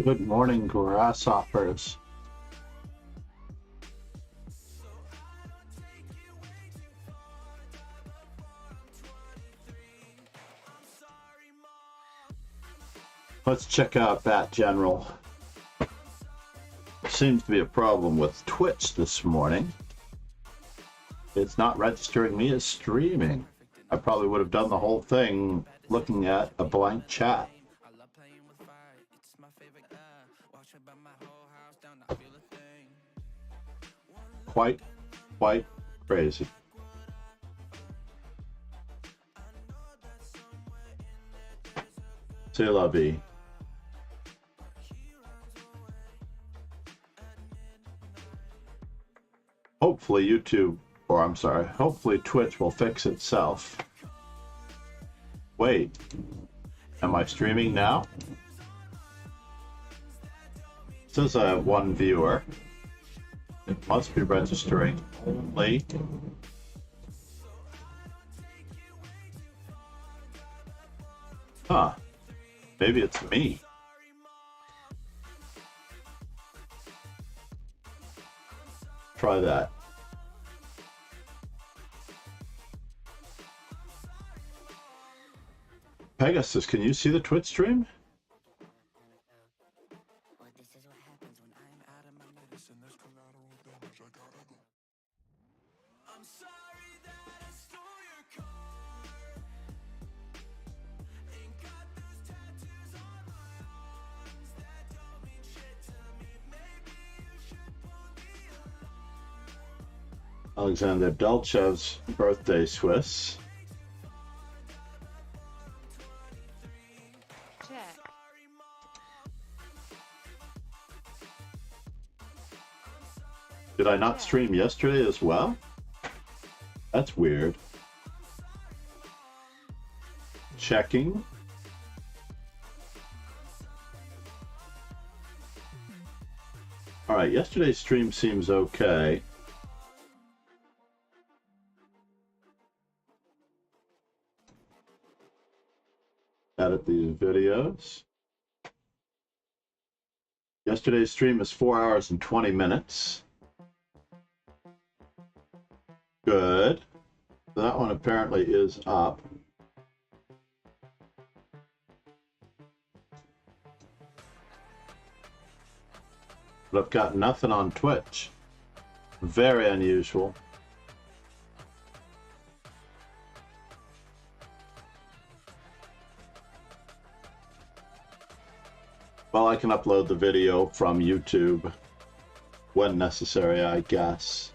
Good morning, grasshoppers. Let's check out Bat General. Seems to be a problem with Twitch this morning. It's not registering me as streaming. I probably would have done the whole thing looking at a blank chat. Quite crazy. C'est la vie. Hopefully hopefully Twitch will fix itself. Wait, am I streaming now? It says I have one viewer. It must be registering only. Huh, maybe it's me. Try that. Pegasus, can you see the Twitch stream? Alexander Dolchev's birthday Swiss. Check. Did I not stream yesterday as well? That's weird. Checking. All right, yesterday's stream seems okay. Edit these videos. Yesterday's stream is 4 hours and 20 minutes. Good. That one apparently is up. But I've got nothing on Twitch. Very unusual. Well, I can upload the video from YouTube when necessary, I guess.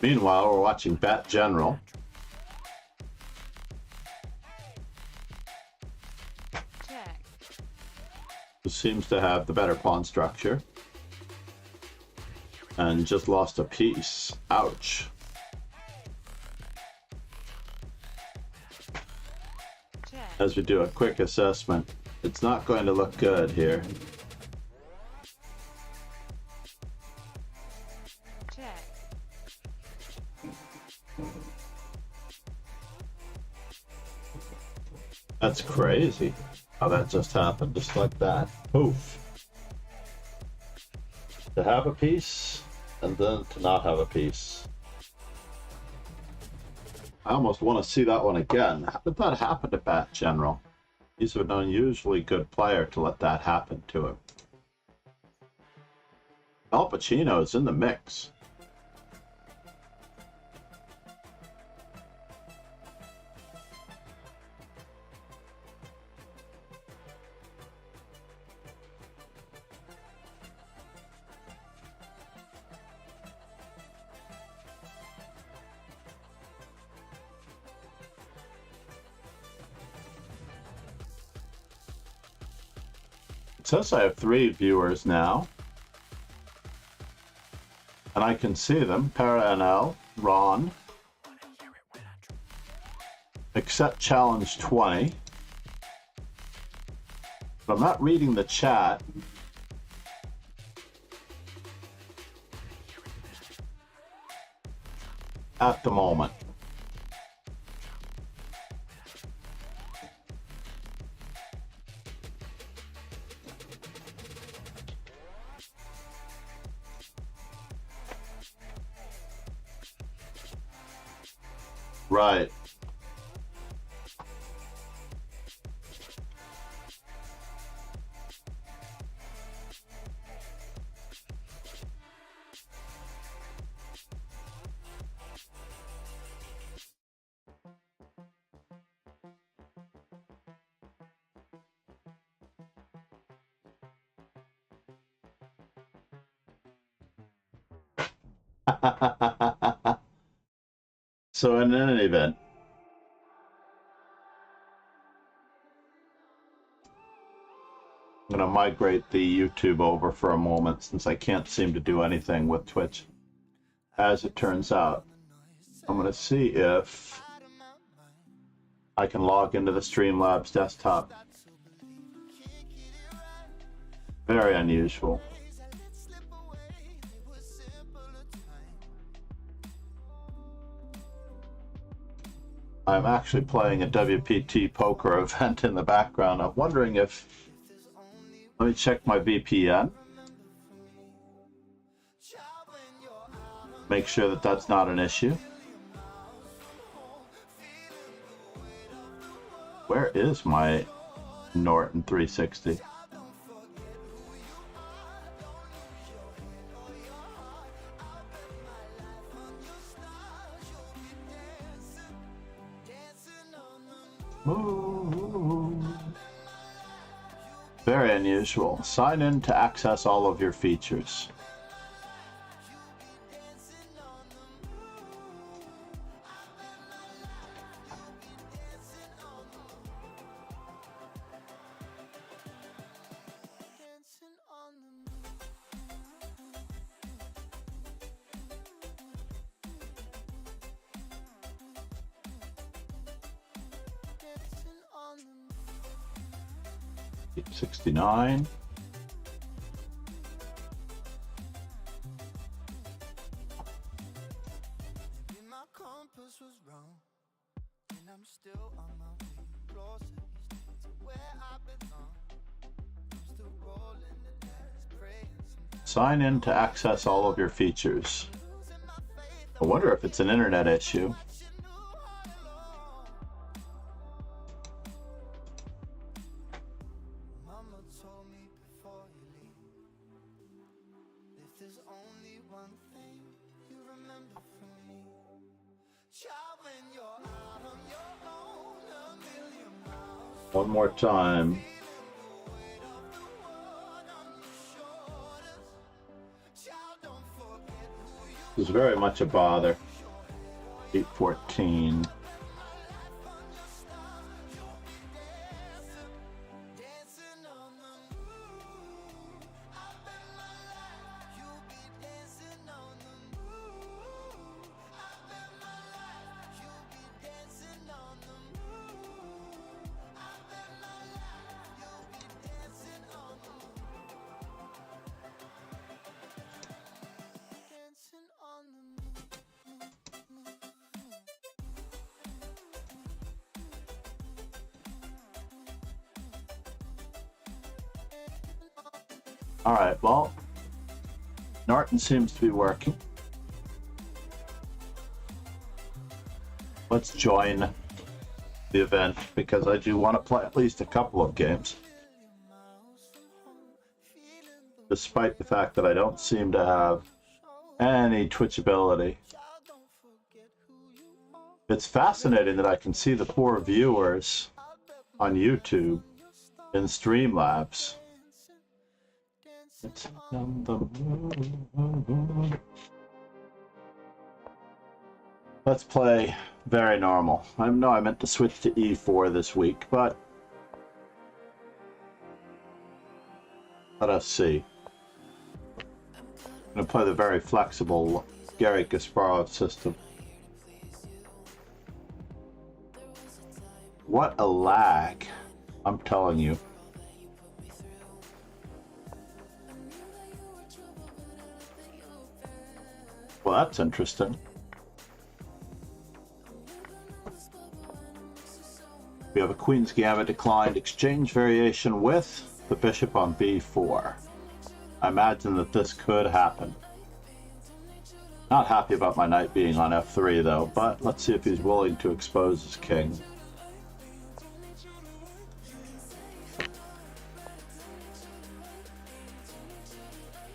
Meanwhile, we're watching Bat General. Check. Who seems to have the better pawn structure. And just lost a piece. Ouch. Check. As we do a quick assessment, it's not going to look good here. Check. That's crazy how that just happened, just like that. Poof. To have a piece, and then to not have a piece. I almost want to see that one again. How did that happen to Bat General? He's an unusually good player to let that happen to him. Al Pacino is in the mix. It says I have 3 viewers now. And I can see them. Para-NL, Ron. Accept challenge 20. But I'm not reading the chat. At the moment. Right. So in any event, I'm going to migrate the YouTube over for a moment since I can't seem to do anything with Twitch. As it turns out, I'm going to see if I can log into the Streamlabs desktop. Very unusual. I'm actually playing a WPT poker event in the background. I'm wondering if... Let me check my VPN. Make sure that that's not an issue. Where is my Norton 360? Ooh. Very unusual. Sign in to access all of your features. Deep 69. Sign in to access all of your features. I wonder if it's an internet issue. One more time. This is very much a bother. 814. All right, well, Norton seems to be working. Let's join the event because I do want to play at least a couple of games. Despite the fact that I don't seem to have any Twitch ability. It's fascinating that I can see the poor viewers on YouTube in Streamlabs. Let's play very normal. I know I meant to switch to E4 this week, but Let us see. I'm going to play the very flexible Garry Kasparov system. What a lag, I'm telling you. Well, that's interesting. We have a Queen's Gambit declined exchange variation with the bishop on b4. I imagine that this could happen. Not happy about my knight being on f3 though, but let's see if he's willing to expose his king.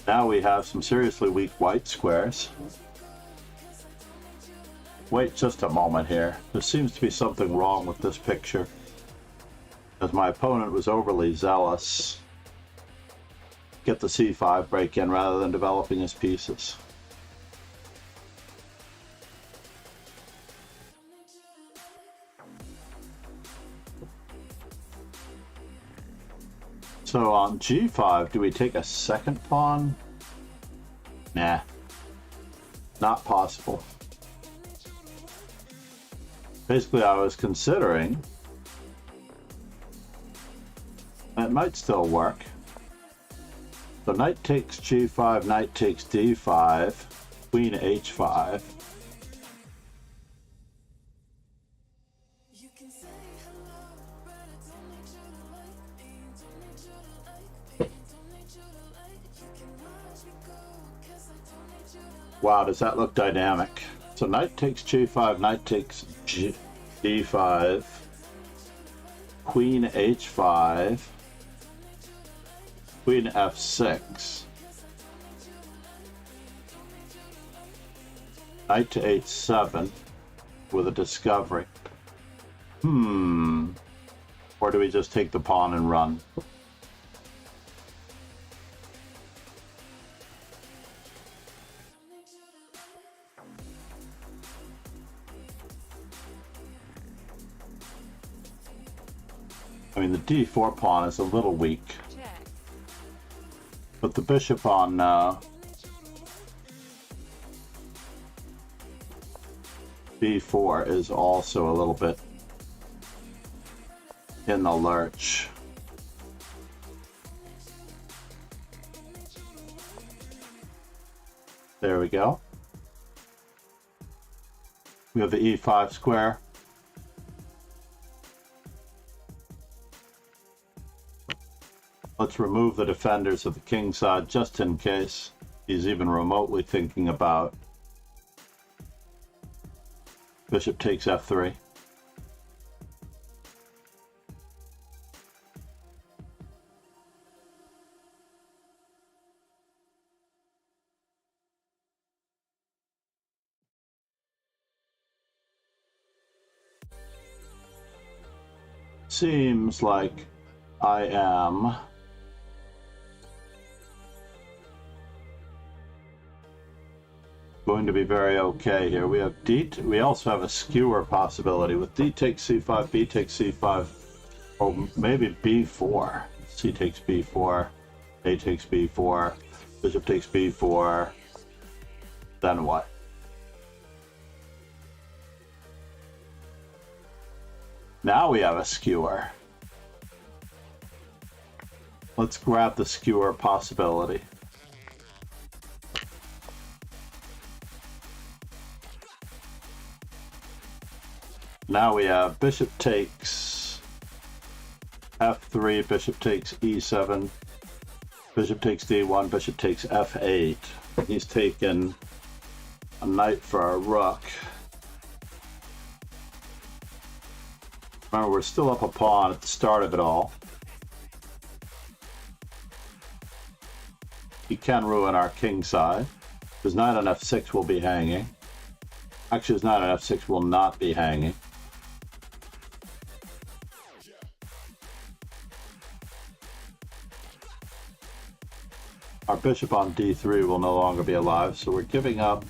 Now we have some seriously weak white squares. Wait just a moment here. There seems to be something wrong with this picture, as my opponent was overly zealous. Get the c5 break in rather than developing his pieces. So on g5, do we take a second pawn? Nah, not possible. Basically, I was considering it might still work. So knight takes g5, knight takes d5, queen h5. Wow, does that look dynamic? So knight takes g5, knight takes d5, queen h5, queen f6, knight to h7 with a discovery. Or do we just take the pawn and run? I mean, the d4 pawn is a little weak. Check. But the bishop on b4 is also a little bit in the lurch. There we go. We have the e5 square. Let's remove the defenders of the king side just in case he's even remotely thinking about. Bishop takes f3. Seems like I am going to be very okay here. We have we also have a skewer possibility with d takes c5, b takes c5, or maybe b4. C takes b4, a takes b4, bishop takes b4. Then what? Now we have a skewer. Let's grab the skewer possibility. Now we have bishop takes f3, bishop takes e7, bishop takes d1, bishop takes f8. He's taken a knight for a rook. Remember, we're still up a pawn at the start of it all. He can ruin our king side. His knight on f6 will be hanging. Actually, his knight on f6 will not be hanging. Our bishop on d3 will no longer be alive, so we're giving up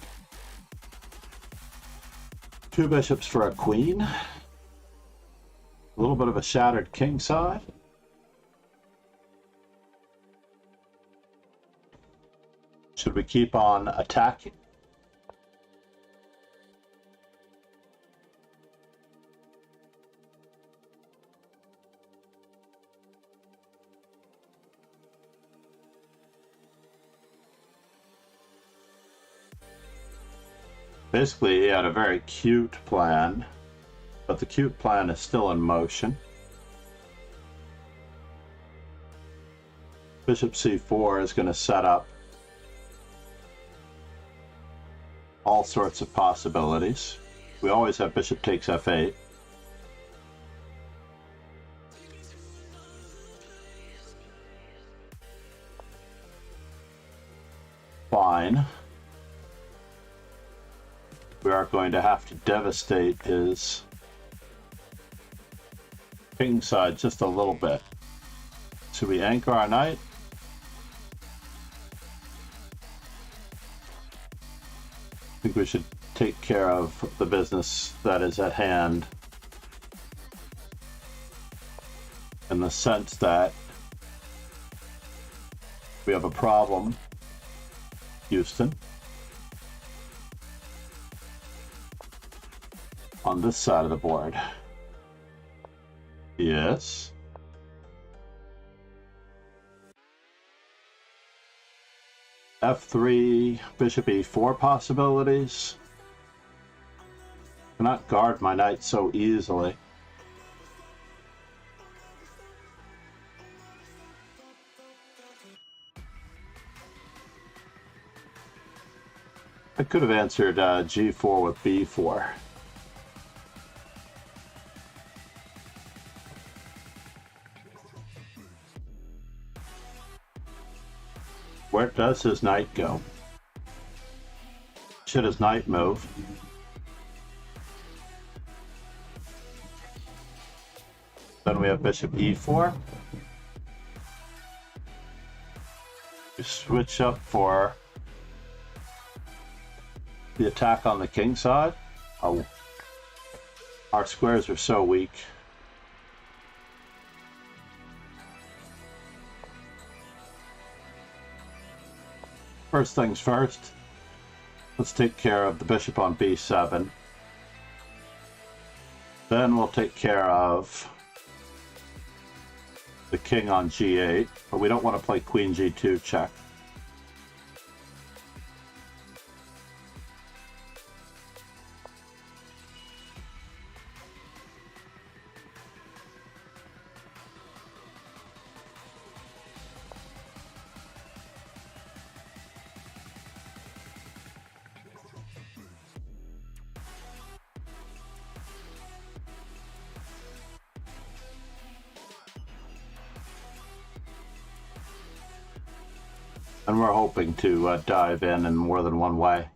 two bishops for a queen. A little bit of a shattered king side. Should we keep on attacking? Basically, he had a very cute plan, but the cute plan is still in motion. Bishop c4 is going to set up all sorts of possibilities. We always have bishop takes f8. Fine. We are going to have to devastate his king side just a little bit. Should we anchor our knight? I think we should take care of the business that is at hand, in the sense that we have a problem, Houston, on this side of the board. Yes. F3, bishop e4 possibilities. Cannot guard my knight so easily. I could have answered g4 with b4. Where does his knight go? Should his knight move? Then we have bishop e4. We switch up for the attack on the king side. Oh, our squares are so weak. First things first, let's take care of the bishop on b7. Then we'll take care of the king on g8, but we don't want to play queen g2 check. And we're hoping to dive in more than one way.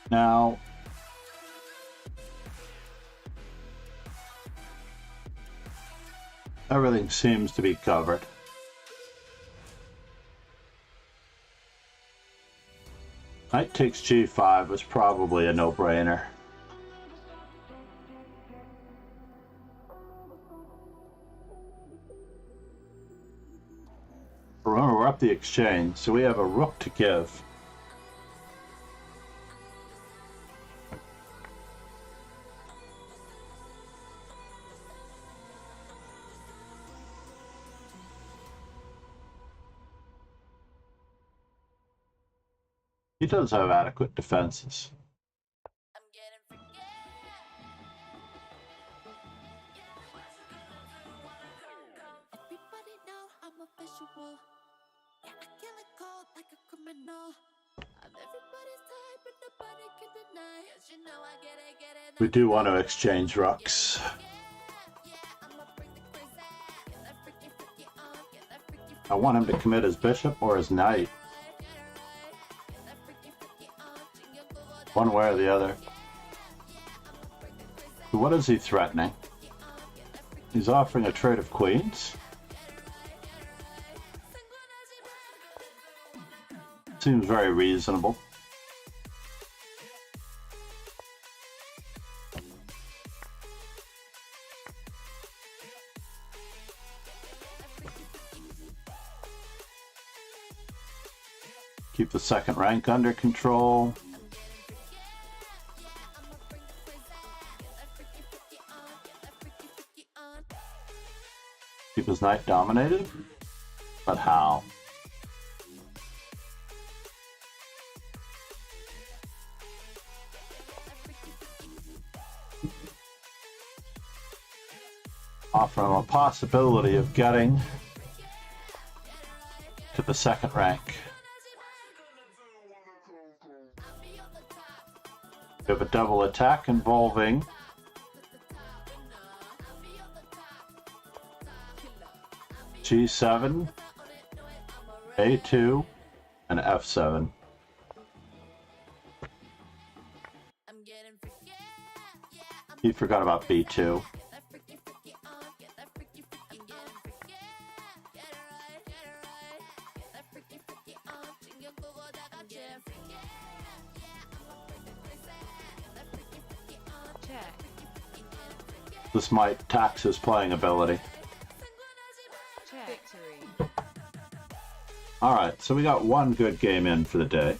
Now, everything seems to be covered. Knight takes g5 was probably a no-brainer. Remember, we're up the exchange, so we have a rook to give. He does have adequate defenses. We do want to exchange rooks. I want him to commit his bishop or his knight. One way or the other. What is he threatening? He's offering a trade of queens? Seems very reasonable. Keep the second rank under control. Keep his knight dominated? But how? Offer him a possibility of getting to the second rank. We have a double attack involving G7, A2, and F7. He forgot about B2. Check. This might tax his playing ability. Check. Victory. Alright, so we got one good game in for the day.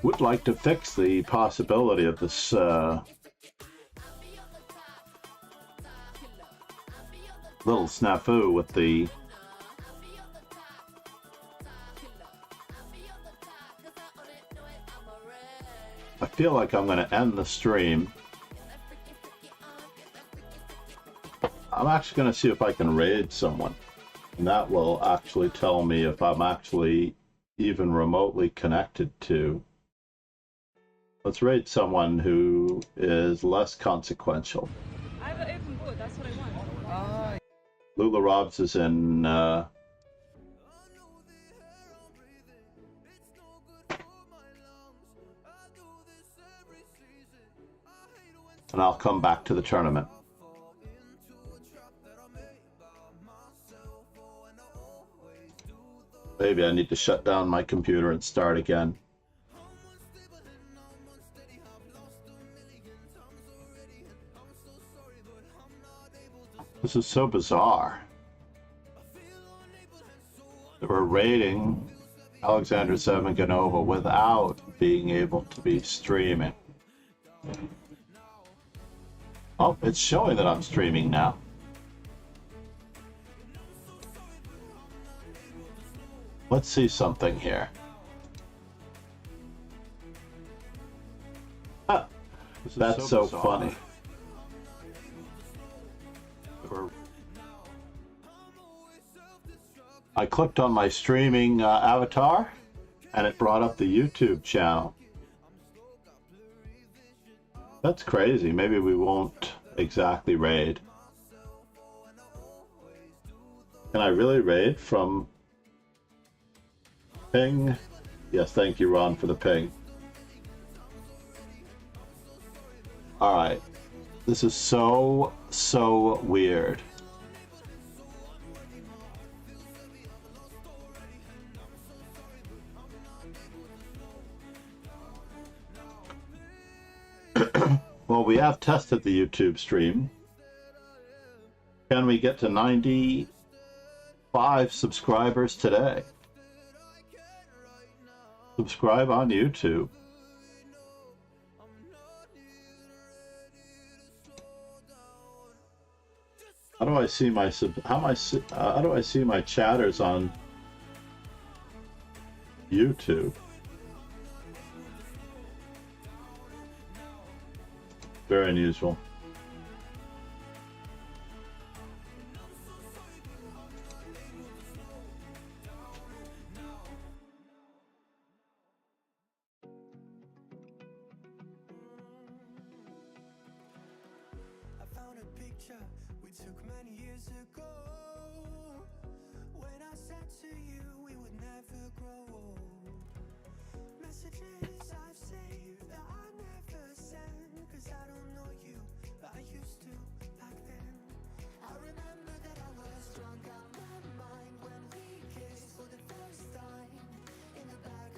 Would like to fix the possibility of this little snafu with the I feel like I'm going to end the stream. I'm actually going to see if I can raid someone, and that will actually tell me if I'm actually even remotely connected to. Let's raid someone who is less consequential. I have an open board, that's what I want. Lula Robs is in and I'll come back to the tournament. Maybe I need to shut down my computer and start again. This is so bizarre. We're raiding Alexander Semenganova without being able to be streaming. Oh, it's showing that I'm streaming now. Let's see something here. Ah, that's so funny. I clicked on my streaming avatar and it brought up the YouTube channel. That's crazy. Maybe we won't exactly raid. Can I really raid from ping? Yes, thank you, Ron, for the ping. Alright. This is so weird. Well, we have tested the YouTube stream. Can we get to 95 subscribers today? Subscribe on YouTube. How do I see my how do I see my chatters on YouTube? Very unusual. I found a picture we took many years ago. When I said to you we would never grow old. Messages I've saved that I never send, 'cause I don't know you, but I used to back then. I remember that I was drunk out my mind when we kissed for the first time in the back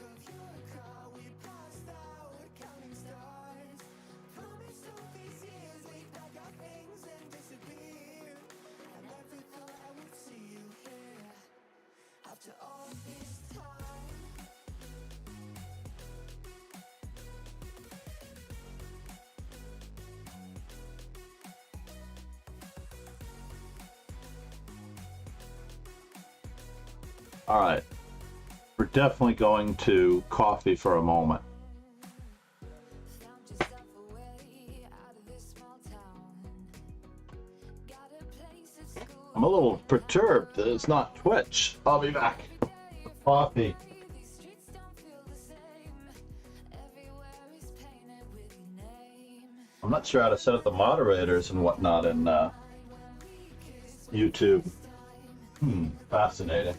All right, we're definitely going to coffee for a moment. I'm a little perturbed that it's not Twitch. I'll be back. Coffee. I'm not sure how to set up the moderators and whatnot in YouTube. Fascinating.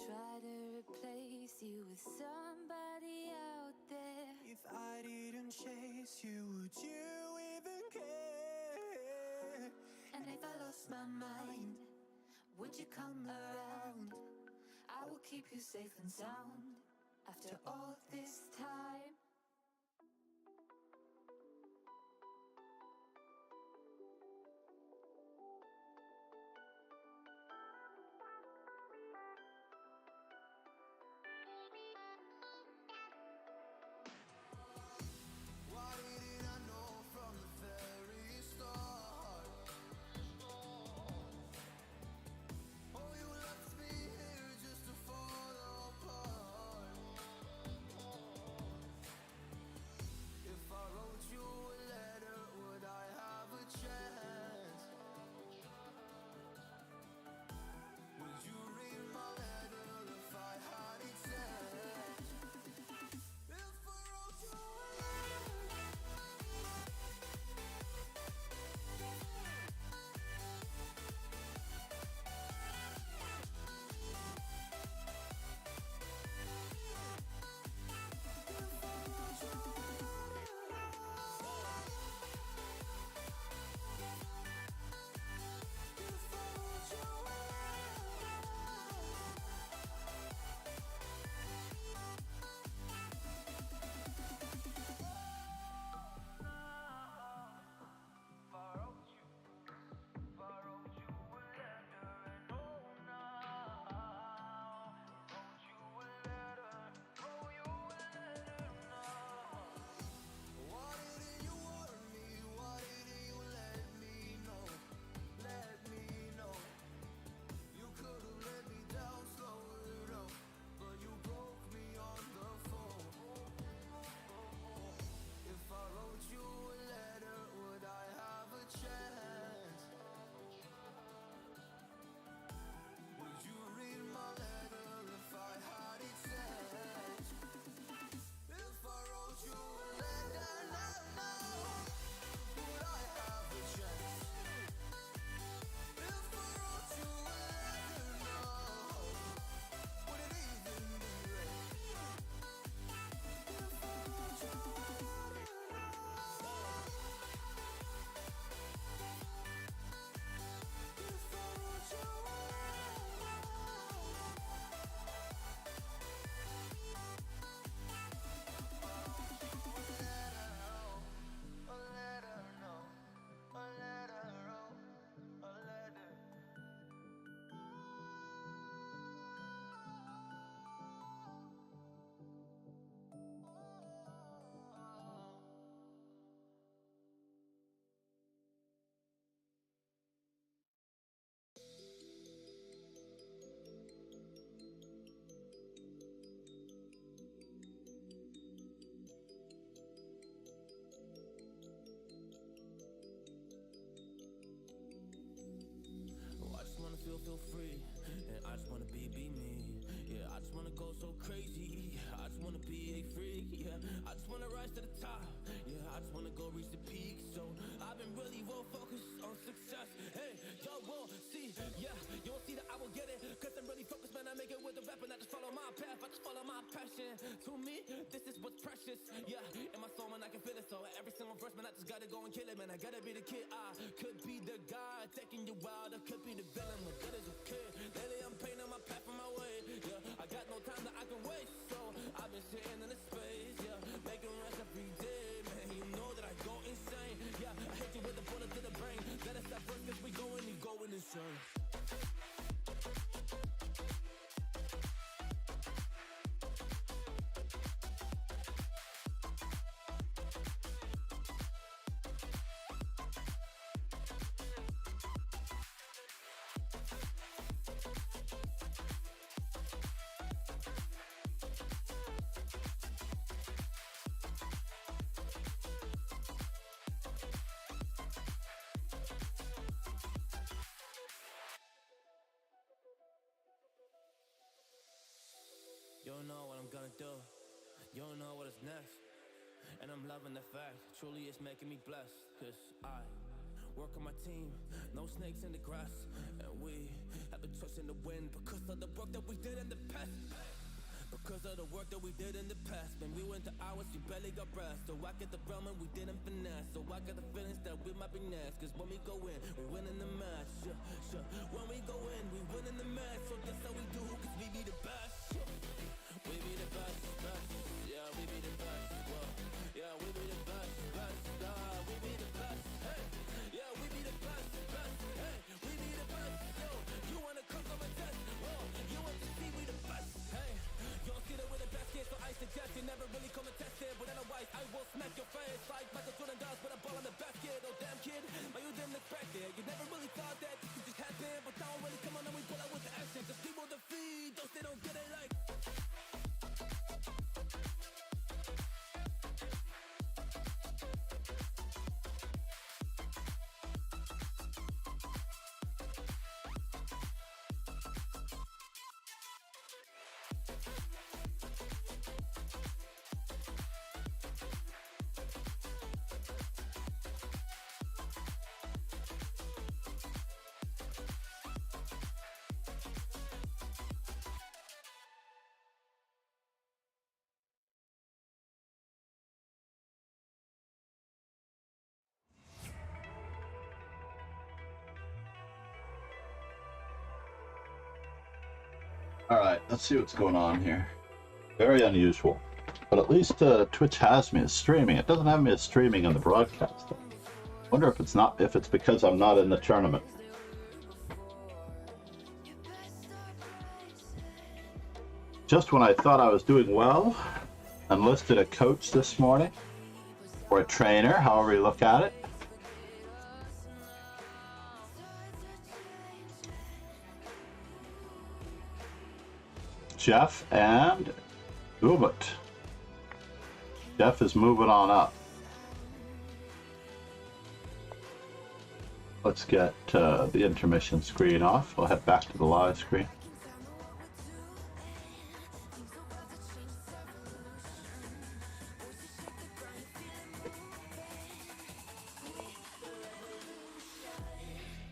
Try to replace you with somebody out there. If I didn't chase you, would you even care? And if I lost my mind, would you come around? I will keep you safe and sound after all this time. feel free. And I just wanna be me. Yeah, I just wanna go so crazy. Yeah, I just wanna be a freak. Yeah, I just wanna rise to the top. Yeah, I just wanna go reach the peak. So I've been really well focused on success. Hey, y'all will see. Yeah, you will see that I will get it. Cause I'm really focused, man. I make it with the rap and I just follow my path. I just follow my passion. To me, this is what's precious. Yeah, in my soul, man, I can feel it. So every single verse, man, I just gotta go and kill it, man. I gotta be the kid. I could be the guy taking you wild. I could be the villain, but that is okay. Lately, I'm painting my path on my way. Yeah, I got no time that I can waste. So I've been sitting in the space. Yeah, making rest every day, man. You know that I go insane. Yeah, I hit you with a bullet to the brain. Let us stop first, cause we going insane. You don't know what I'm gonna do. You don't know what is next. And I'm loving the fact, truly it's making me blessed. Cause I work on my team, no snakes in the grass. And we have been trusting the wind because of the work that we did in the past. Because of the work that we did in the past. When we went to hours, we barely got rest. So I get the realm and we didn't finesse. So I got the feelings that we might be next. Cause when we go in, we win in the match. When we go in, we win in the match. So that's how we do, cause we be the best. We be the best, best. Yeah, we be the best. Whoa. Yeah, we be the best, best. We be the best. Hey, yeah, we be the best, best. Hey, we be the best. Yo, you wanna come and test? Oh, you want to see we the best? Hey, you don't see that we're the best kids, so I suggest you never really come and test it. But otherwise, I will smack your face like Michael Jordan does with a ball on the basket. Oh damn kid, but you didn't expect it. You never really thought that this could just happen, but now really come on and we pull out with the action. Cause people defeat those they don't get it like. All right, let's see what's going on here. Very unusual, but at least Twitch has me as streaming. It doesn't have me as streaming on the broadcast. Wonder if it's because I'm not in the tournament. Just when I thought I was doing well, enlisted a coach this morning, or a trainer, however you look at it. Jeff and Ubit. Jeff is moving on up. Let's get the intermission screen off. We'll head back to the live screen.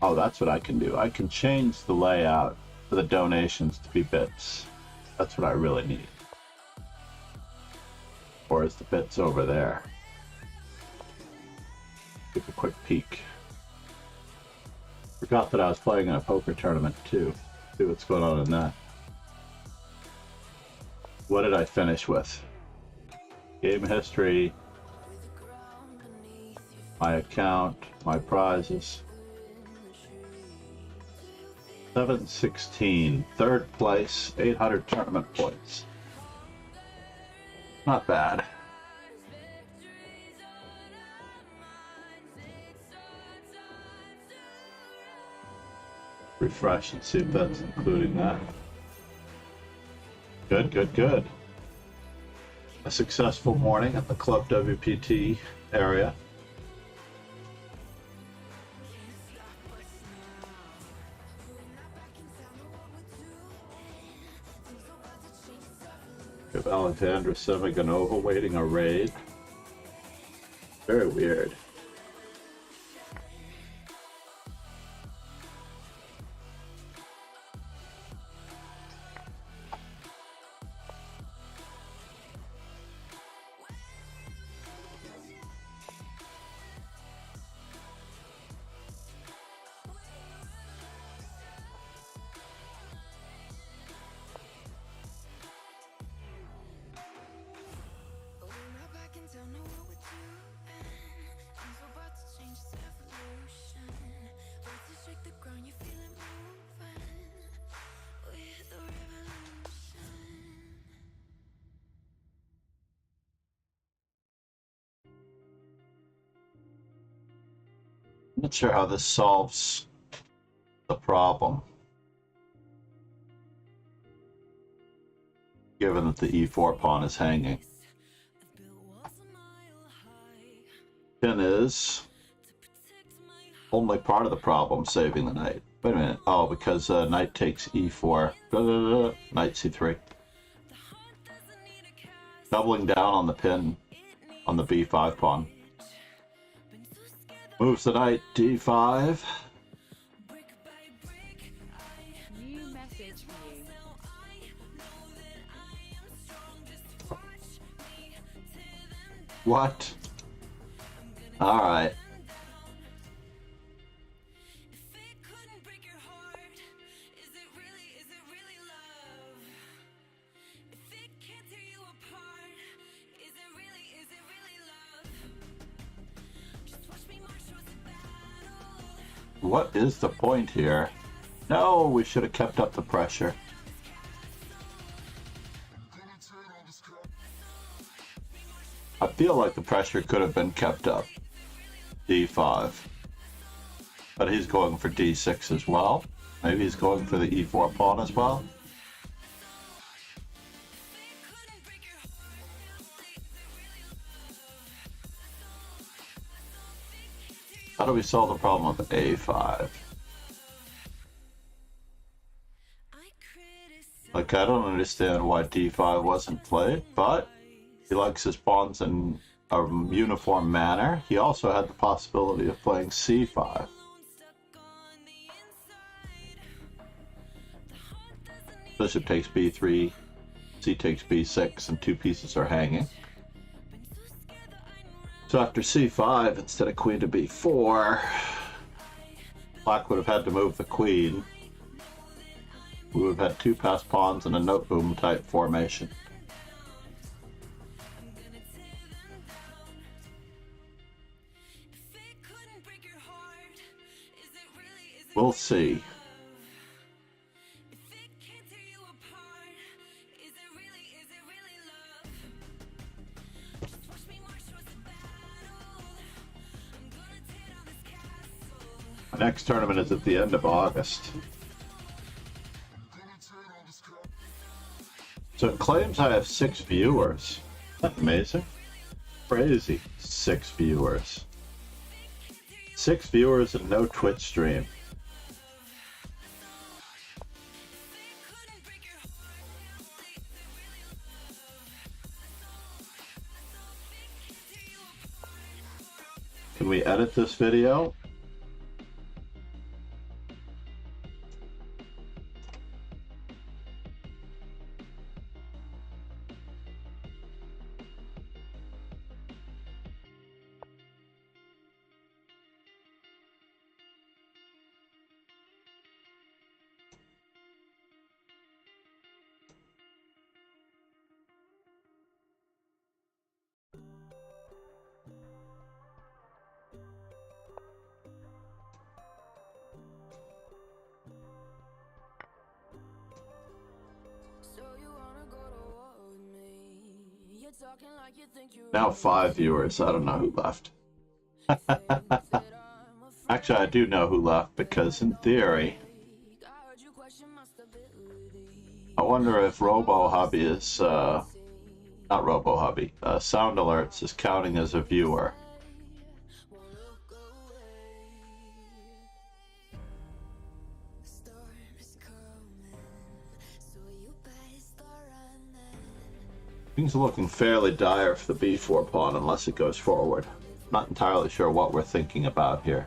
Oh, that's what I can do. I can change the layout for the donations to be bits. That's what I really need. Or is the bits over there? Take a quick peek. Forgot that I was playing in a poker tournament too. See what's going on in that. What did I finish with? Game history, my account, my prizes. 716, third place, 800 tournament points. Not bad. Refresh and see if that's including that. Good, good, good. A successful morning at the Club WPT area. We have Alexandra Semiganova waiting a raid. Very weird. I'm not sure how this solves the problem, given that the e4 pawn is hanging. Pin is only part of the problem, saving the knight. Wait a minute. Oh, because knight takes e4. Knight c3. Doubling down on the pin on the b5 pawn. Moves the knight d5. New message for you. What? All right. What is the point here? No, we should have kept up the pressure. I feel like the pressure could have been kept up. d5. But he's going for d6 as well. Maybe he's going for the e4 pawn as well. How do we solve the problem with a5? Like, I don't understand why d5 wasn't played, but he likes his pawns in a uniform manner. He also had the possibility of playing c5. Bishop takes b3, c takes b6, and two pieces are hanging. So after c5, instead of queen to b4, black would have had to move the queen. We would have had two passed pawns and a note boom type formation. We'll see. The next tournament is at the end of August. So it claims I have 6 viewers. Isn't that amazing? Crazy. 6 viewers. 6 viewers and no Twitch stream. Can we edit this video? Now 5 viewers. I don't know who left. Actually, I do know who left because in theory, I wonder if Robo Hobby is, not Robo Hobby, Sound Alerts is counting as a viewer. Things are looking fairly dire for the b4 pawn unless it goes forward. Not entirely sure what we're thinking about here.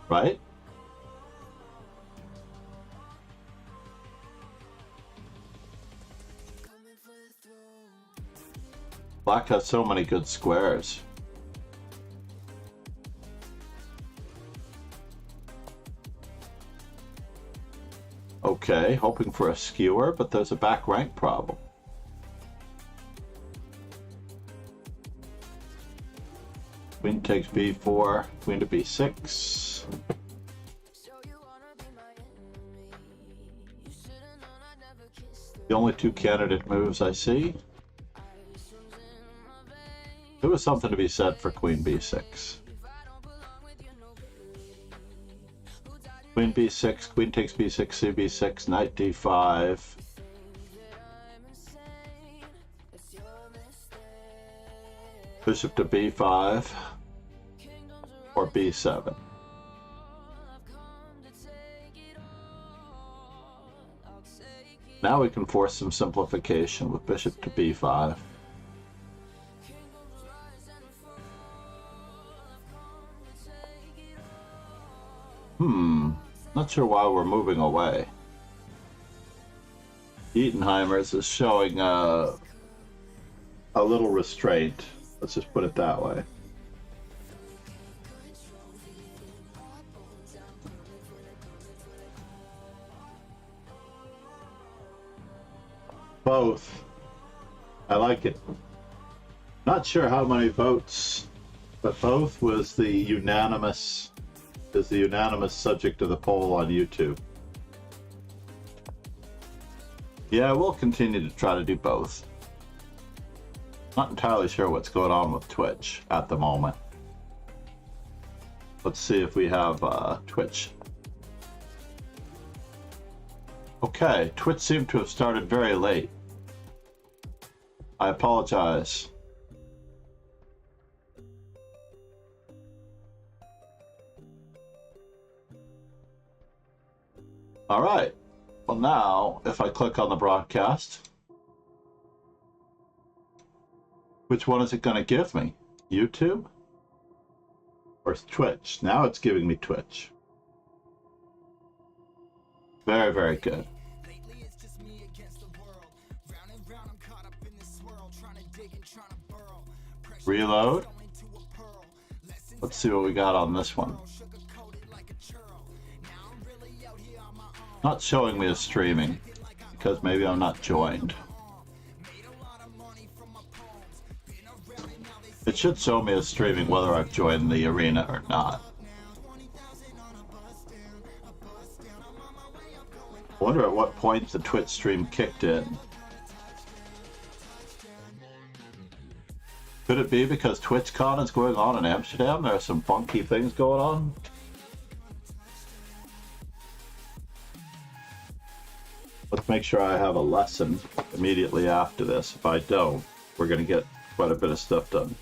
Right? Black has so many good squares. Okay, hoping for a skewer, but there's a back rank problem. Queen takes b4, queen to b6. The only two candidate moves I see. There was something to be said for queen b6. Queen b6, queen takes b6, cb6, knight d5. Bishop to b5 or b7. Now we can force some simplification with bishop to b5. Not sure why we're moving away. Eatonheimer's is showing a little restraint. Let's just put it that way. Both. I like it. Not sure how many votes, but both was the unanimous subject of the poll on YouTube. Yeah, we'll continue to try to do both. Not entirely sure what's going on with Twitch at the moment. Let's see if we have Twitch. Okay, Twitch seemed to have started very late. I apologize. All right. Well, now, if I click on the broadcast, which one is it going to give me? YouTube or Twitch? Now it's giving me Twitch. Very, very good. Reload. Let's see what we got on this one. Not showing me as streaming because maybe I'm not joined. It should show me as streaming whether I've joined the arena or not. I wonder at what point the Twitch stream kicked in. Could it be because TwitchCon is going on in Amsterdam? There are some funky things going on. Let's make sure I have a lesson immediately after this. If I don't, we're going to get quite a bit of stuff done.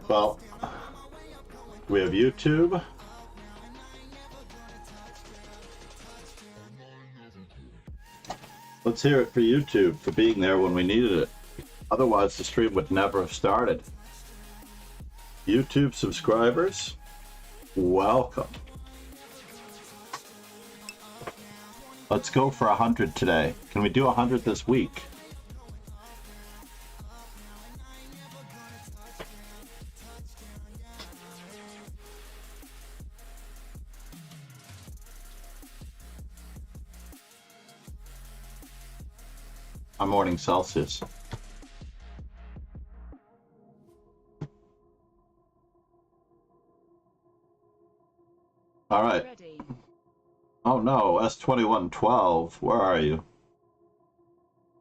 Well, we have YouTube. Let's hear it for YouTube for being there when we needed it. Otherwise, the stream would never have started. YouTube subscribers, welcome. Let's go for 100 today. Can we do 100 this week? I'm morning Celsius. All right. Ready. Oh no, S2112, where are you?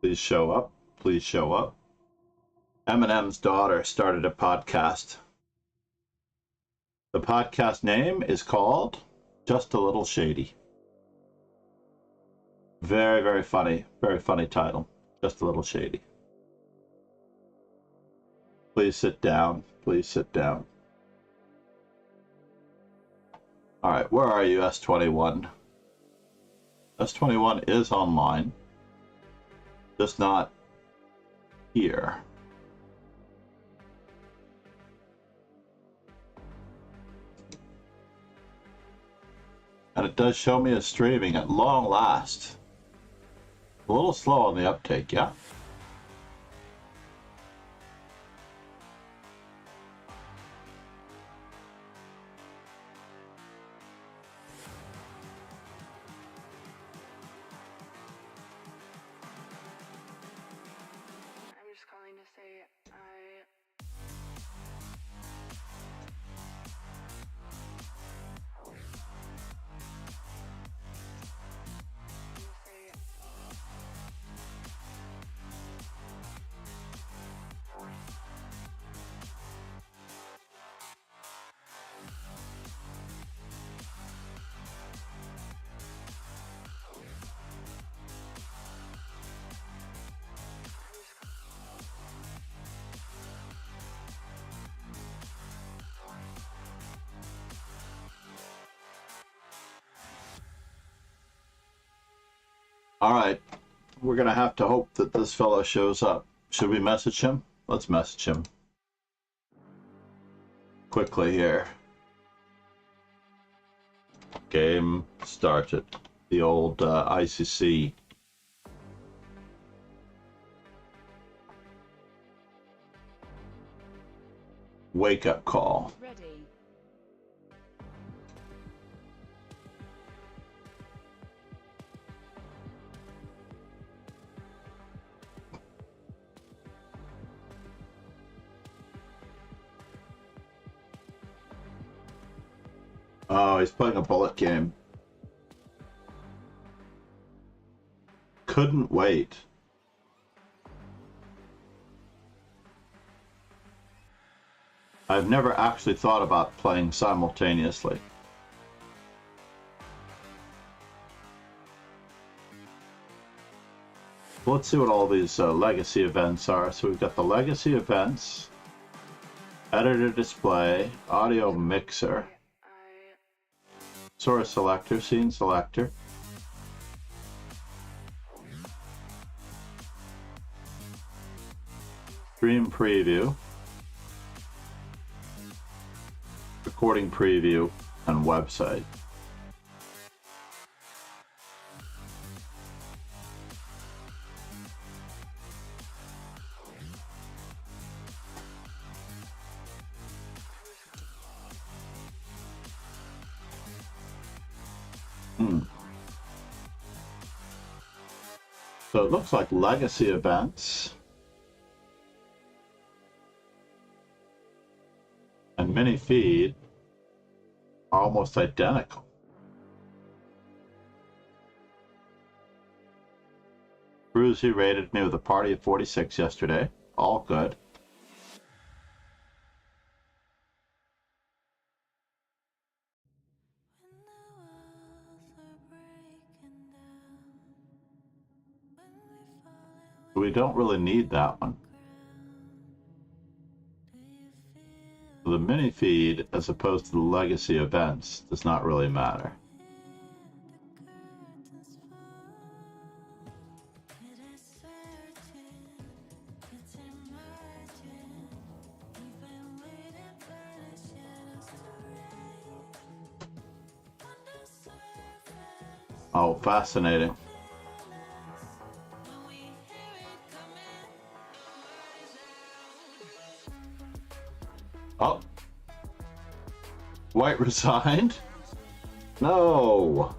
Please show up. Please show up. Eminem's daughter started a podcast. The podcast name is called Just a Little Shady. Very, very funny title. Just a Little Shady. Please sit down. Please sit down. All right, where are you, S21? S21 is online, just not here. And it does show me as streaming at long last. A little slow on the uptake, yeah? I'm just calling to say All right, we're gonna have to hope that this fellow shows up. Should we message him? Let's message him quickly here. Game started. The old ICC. Wake up call. Ready. Oh, he's playing a bullet game. Couldn't wait. I've never actually thought about playing simultaneously. Let's see what all these legacy events are. So we've got the legacy events, editor display, audio mixer, source selector, scene selector, stream preview, recording preview, and website. So it looks like legacy events and mini feed are almost identical. Brucey rated me with a party of 46 yesterday. All good. We don't really need that one. The mini feed, as opposed to the legacy events, does not really matter. Oh, fascinating. Oh. White resigned? No.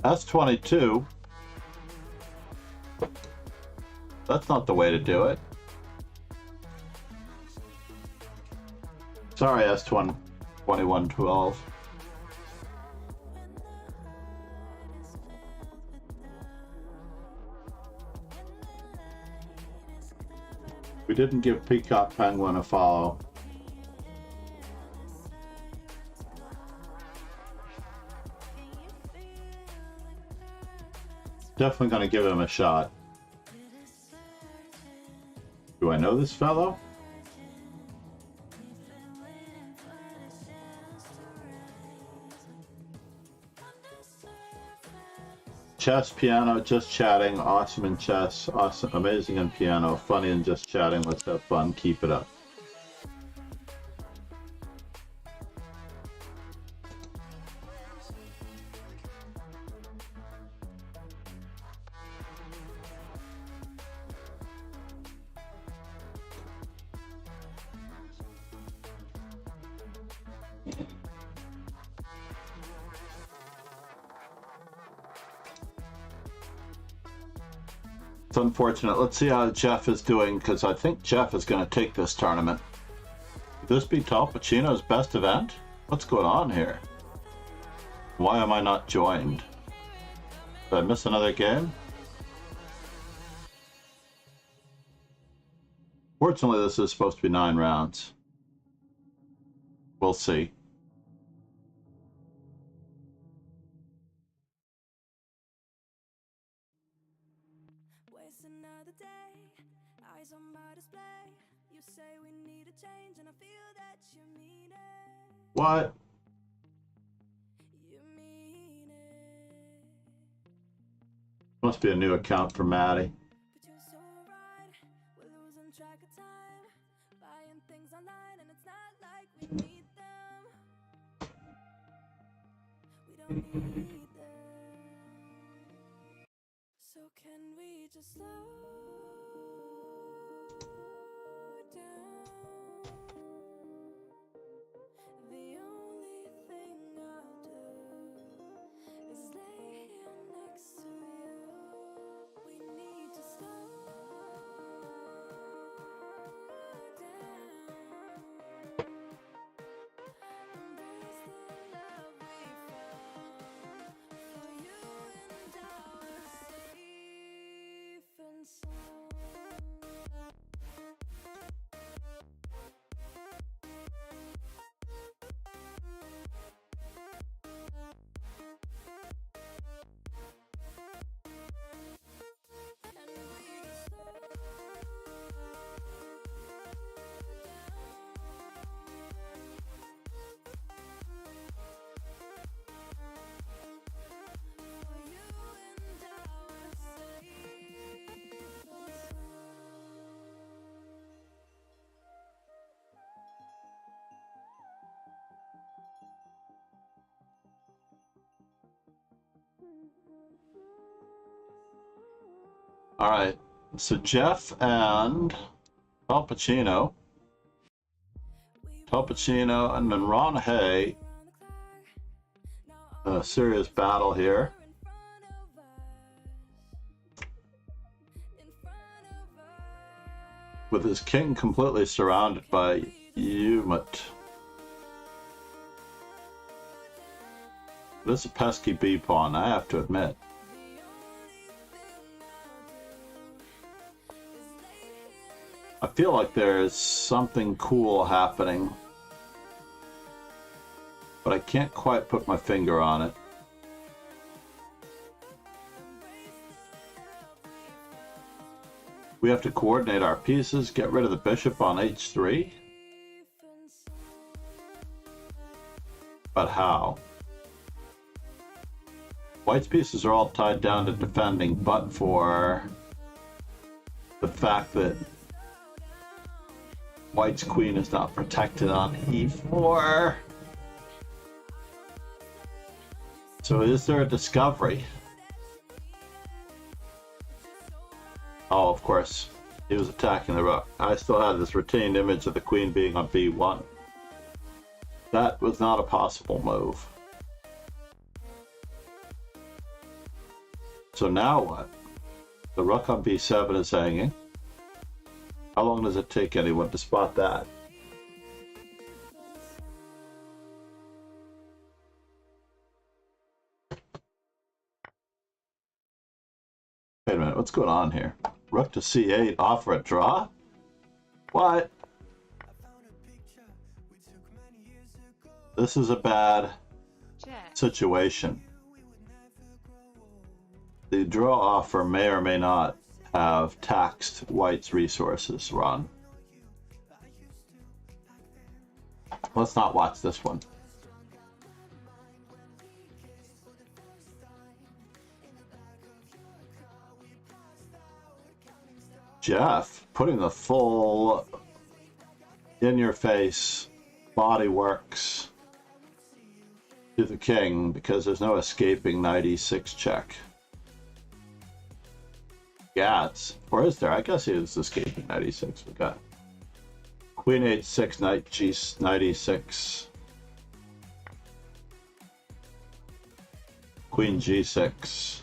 S22. That's not the way to do it. Sorry, S2112. We didn't give Peacock Penguin a follow. Definitely gonna give him a shot. Do I know this fellow? Chess, piano, just chatting. Awesome in chess. Awesome, amazing in piano. Funny in just chatting. Let's have fun. Keep it up. It's unfortunate. Let's see how Jeff is doing, because I think Jeff is going to take this tournament. Could this be Tal Pacino's best event? What's going on here? Why am I not joined? Did I miss another game? Fortunately, this is supposed to be 9 rounds. We'll see. Another day, eyes on my display. You say we need a change, and I feel that you mean it. What? You mean it. Must be a new account for Maddie. But you're so right, we're losing track of time, buying things online, and it's not like we need them. We don't need them. So can we just slow down? The only thing I'll do is lay here next to you. We need to slow down. Embrace the love we found for you and our safe and sound. And we slow down for you and our safe and sound. All right. So Jeff and Tal Pacino. Tal Pacino and then Ron Hay. A serious battle here. With his king completely surrounded by Umut. This is a pesky B pawn, I have to admit. I feel like there's something cool happening, but I can't quite put my finger on it. We have to coordinate our pieces, get rid of the bishop on h3. But how? White's pieces are all tied down to defending, but for the fact that White's queen is not protected on e4. So is there a discovery? Oh, of course, he was attacking the rook. I still had this retained image of the queen being on b1. That was not a possible move. So now what? The rook on b7 is hanging. How long does it take anyone to spot that? Wait a minute, what's going on here? Rook to c8, offer a draw? What? This is a bad Check. situation. The draw offer may or may not have taxed white's resources, Ron. Let's not watch this one. Jeff putting the full in-your-face body works to the king because there's no escaping knight e6 check. Gats, or is there? I guess he is escaping knight e6. We got queen h6, knight e6, queen g6.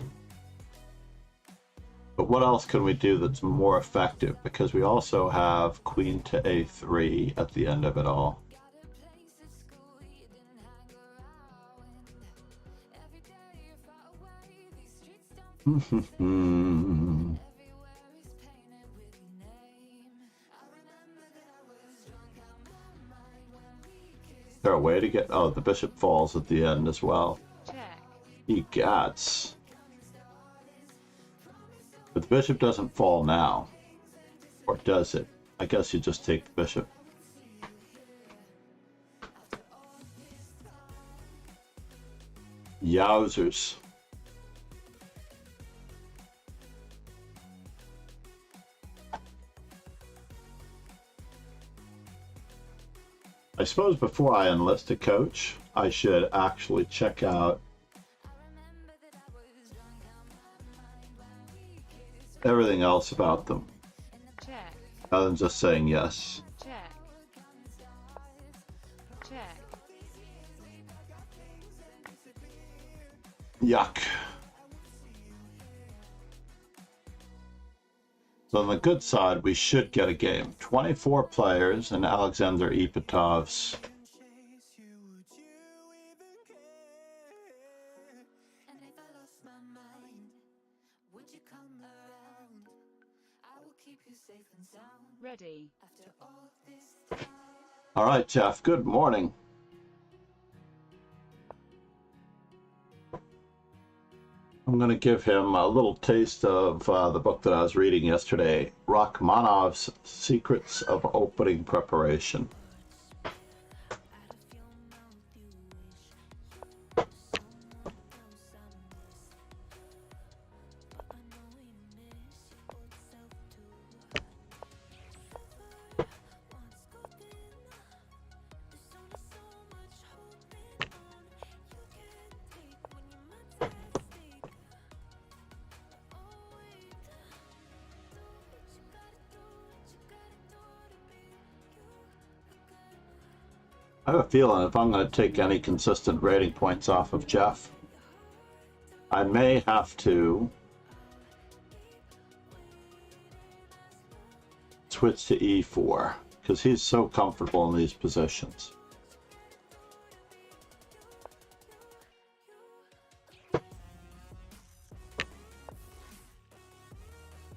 But what else can we do that's more effective? Because we also have queen to a3 at the end of it all. Is there a way to get... Oh, the bishop falls at the end as well. Check. Egats. But the bishop doesn't fall now. Or does it? I guess you just take the bishop. Yowzers. I suppose before I enlist a coach, I should actually check out everything else about them. Check. Rather than just saying yes. Check. Check. Yuck. So on the good side, we should get a game. 24 players and Alexander Ipatov's. Ready. All right, Jeff, good morning. I'm going to give him a little taste of the book that I was reading yesterday, Rachmaninoff's Secrets of Opening Preparation. I have a feeling if I'm going to take any consistent rating points off of Jeff, I may have to switch to e4 because he's so comfortable in these positions. I'm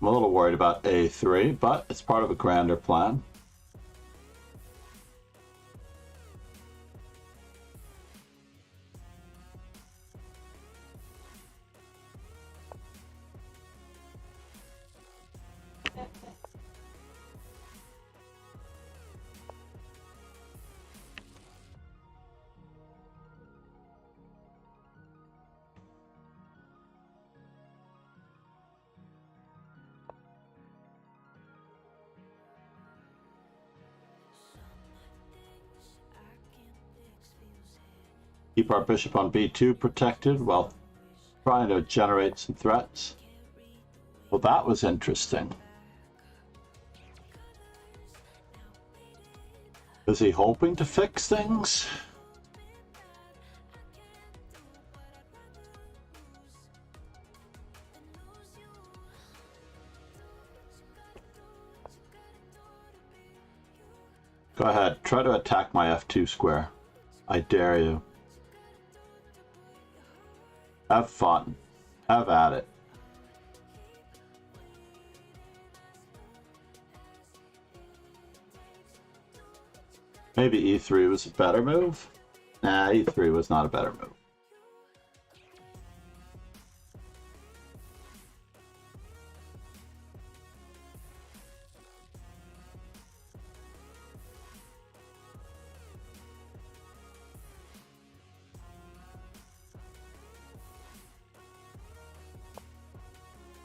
a little worried about a3, but it's part of a grander plan. Keep our bishop on b2 protected while trying to generate some threats. Well, that was interesting. Is he hoping to fix things? Go ahead, try to attack my f2 square. I dare you. Have fun. Have at it. Maybe e3 was a better move? Nah, e3 was not a better move.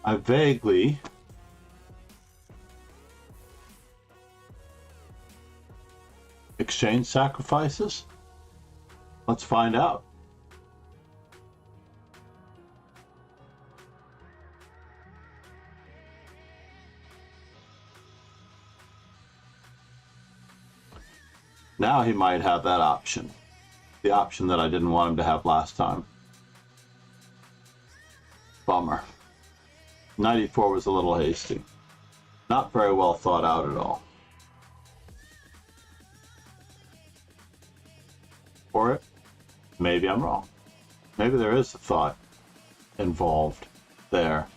I vaguely exchange sacrifices? Let's find out. Now he might have that option. The option that I didn't want him to have last time. Bummer. 94 was a little hasty. Not very well thought out at all. Or maybe I'm wrong. Maybe there is a thought involved there.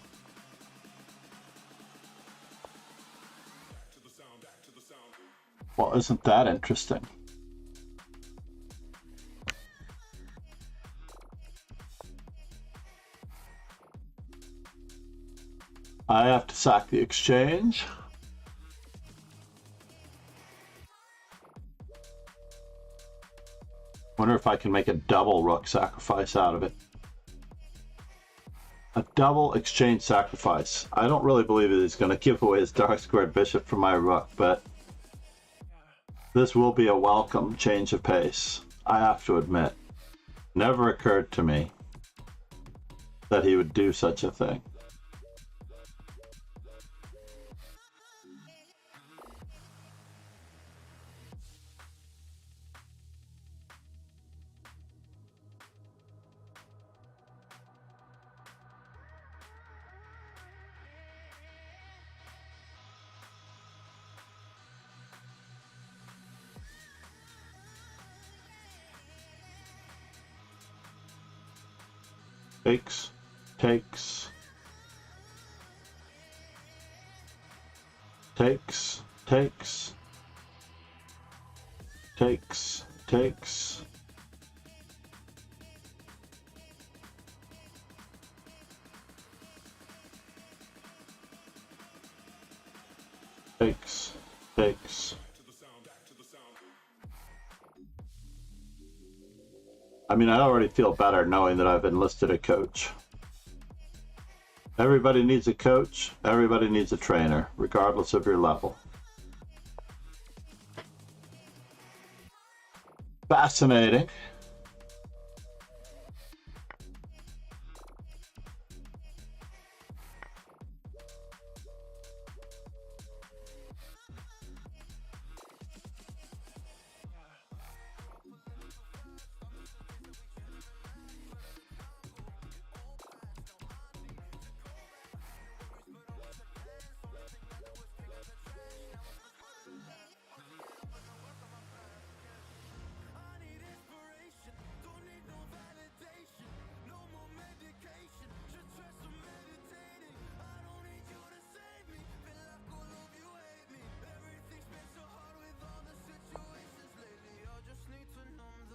Well, isn't that interesting? I have to sack the exchange. Wonder if I can make a double rook sacrifice out of it. A double exchange sacrifice. I don't really believe it is going to give away his dark squared bishop for my rook, but this will be a welcome change of pace, I have to admit. Never occurred to me that he would do such a thing. Takes, takes, takes, takes, takes, takes. Takes, takes. I mean, I already feel better knowing that I've enlisted a coach. Everybody needs a coach. Everybody needs a trainer, regardless of your level. Fascinating.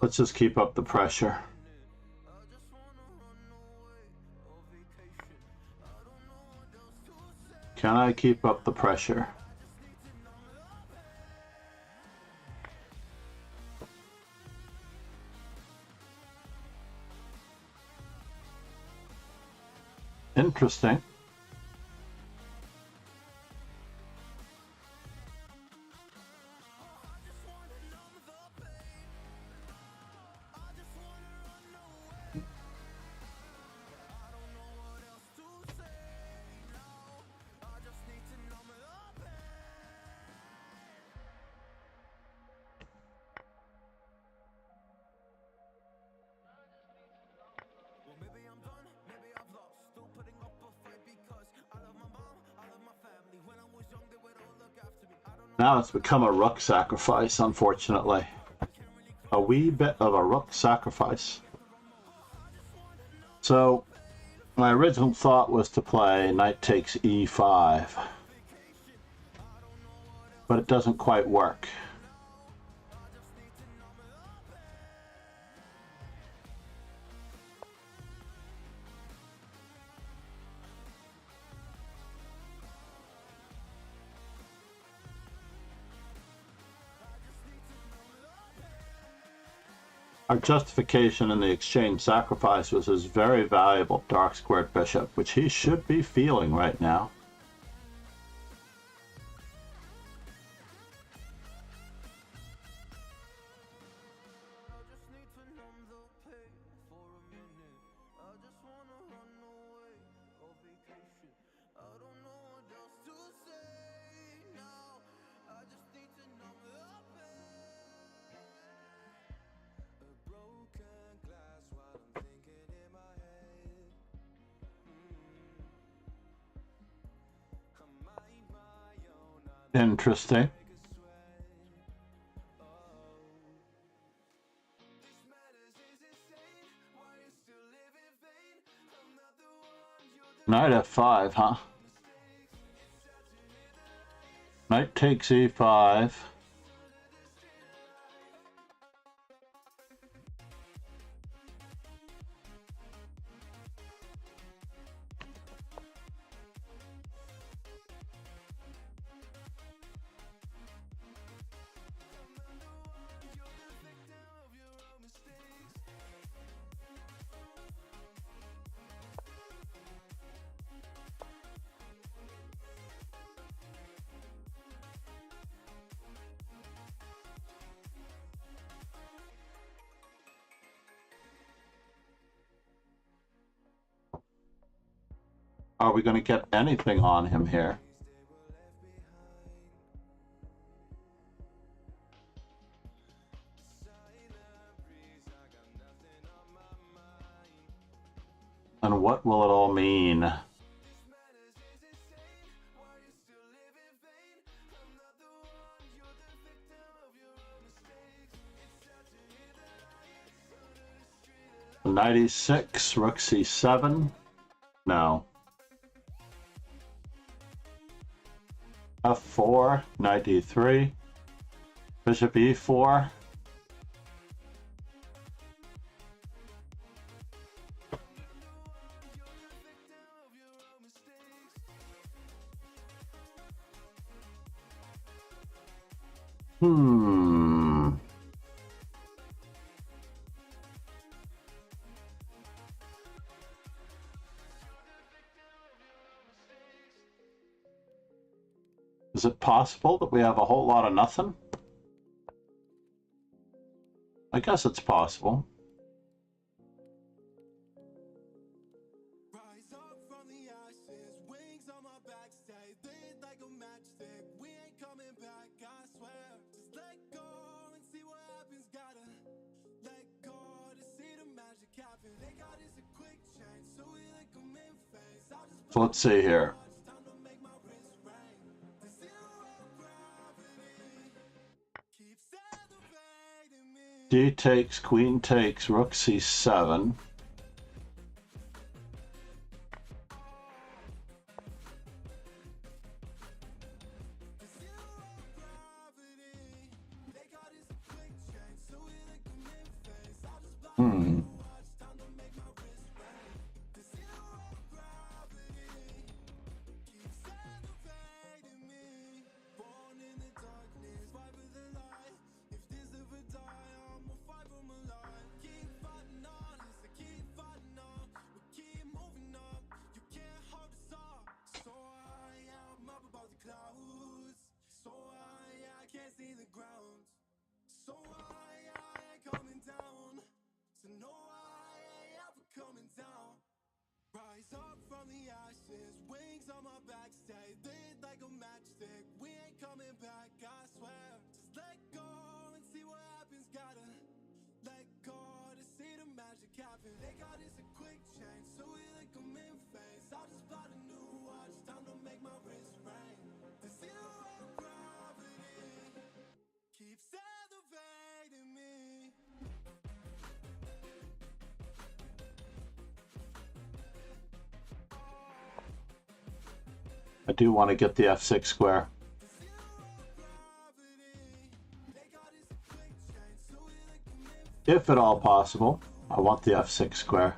Let's just keep up the pressure. Can I keep up the pressure? Interesting. Now it's become a rook sacrifice, unfortunately. A wee bit of a rook sacrifice. So my original thought was to play knight takes e5, but it doesn't quite work. Our justification in the exchange sacrifice was his very valuable dark squared bishop, which he should be feeling right now. Interesting. Knight f5, huh? Knight takes e5. Are we going to get anything on him here? And what will it all mean? Knight e6, rook c7. No. f4, knight e3, bishop e4. Is it possible that we have a whole lot of nothing? I guess it's possible. Rise up from the ashes, wings on my back, stay lit like a matchstick. We ain't coming back, I swear. Just let go and see what happens. Gotta let go to see the magic happen. They got us a quick change, so we like them in phase. So let's see here. D takes, queen takes, rook c7. Rise up from the ashes, wings on my back, stay lit like a matchstick. We ain't coming back, I swear. Just let go and see what happens. Gotta let go to see the magic happen. They got us a quick change, so we like them in phase. I just bought a new watch, time to make my wrist ring. The zero gravity. I do want to get the f6 square. If at all possible, I want the f6 square.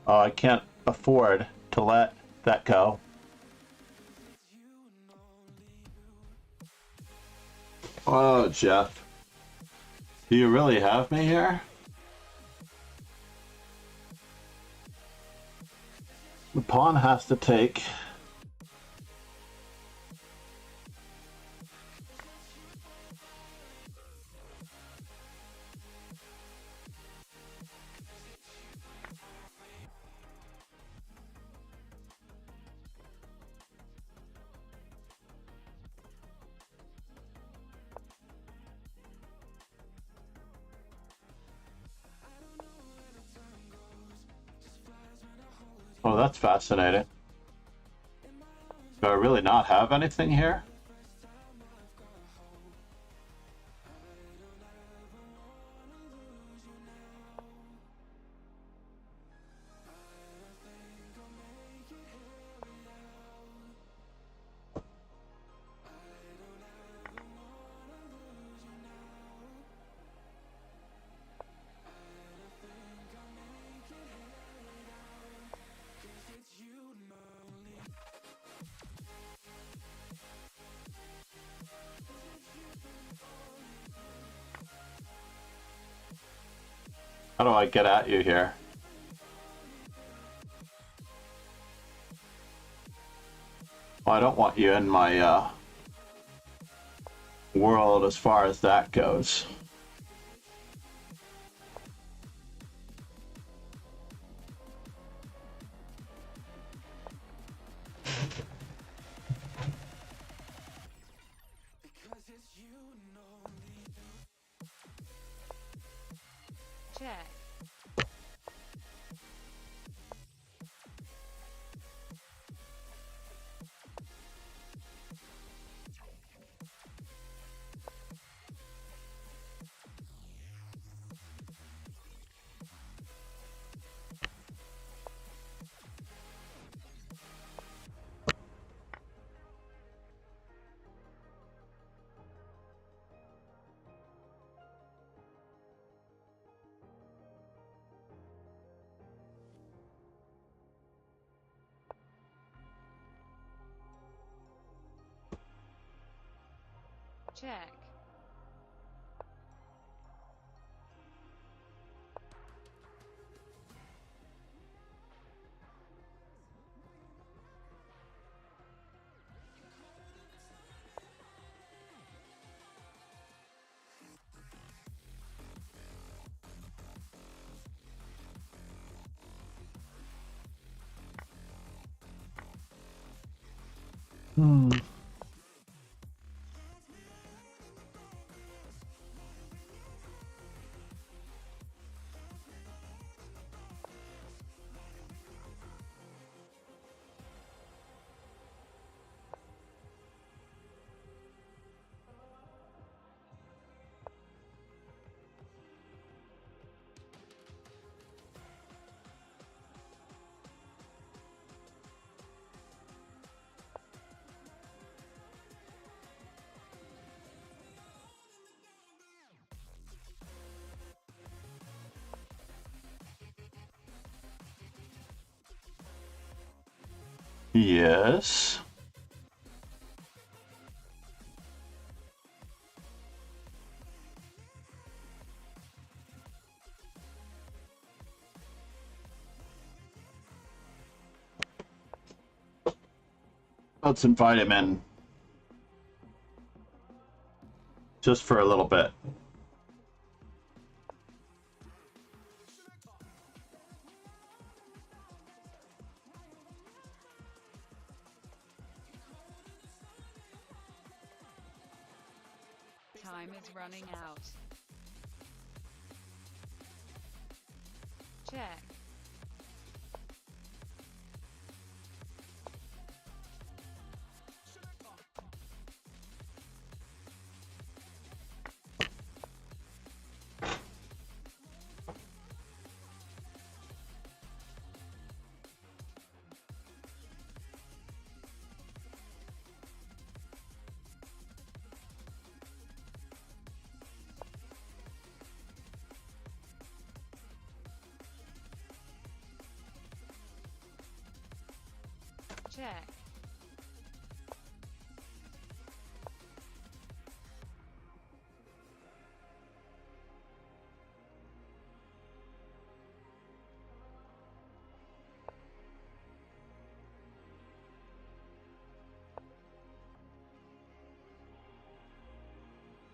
Oh, I can't afford to let that go. Oh, Jeff. Do you really have me here? The pawn has to take. Oh, that's fascinating. Do I really not have anything here? How do I get at you here? Well, I don't want you in my world as far as that goes. Check. Check. Yes. Let's invite him in. Just for a little bit. Time is running out. Check. Check.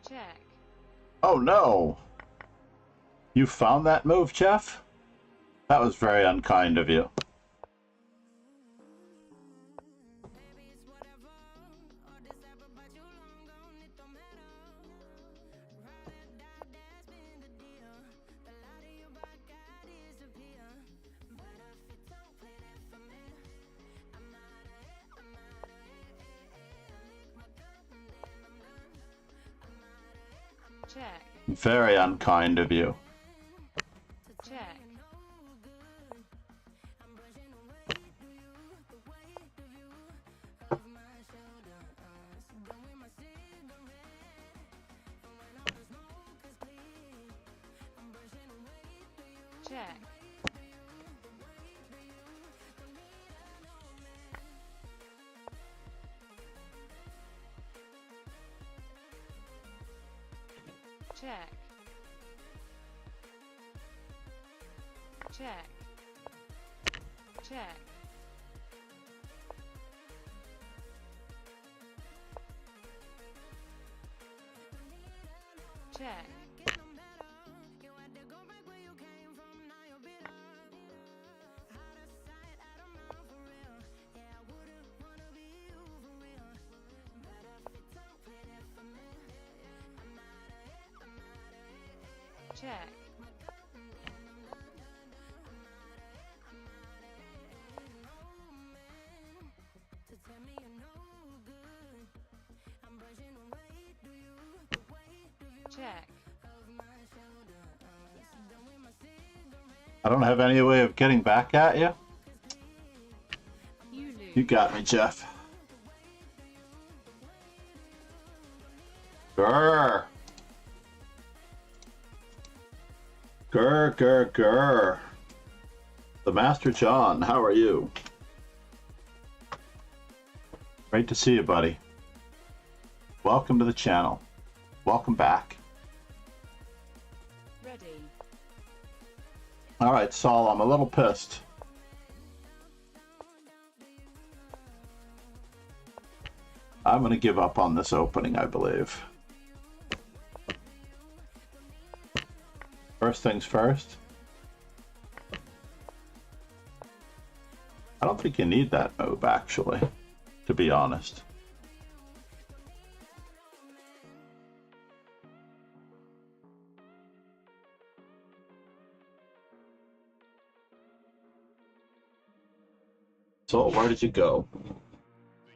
Check. Oh no! You found that move, Jeff? That was very unkind of you. Check. Very unkind of you. Check. Check. Check. Check. Check. Check. Check. Check. I don't have any way of getting back at you. You lose. You got me, Jeff. Grr. Grr, grr, grr. The Master John, how are you? Great to see you, buddy. Welcome to the channel. Welcome back. Ready. All right, Saul, I'm a little pissed. I'm going to give up on this opening, I believe. First things first. I don't think you need that move, actually, to be honest. So, where did you go? The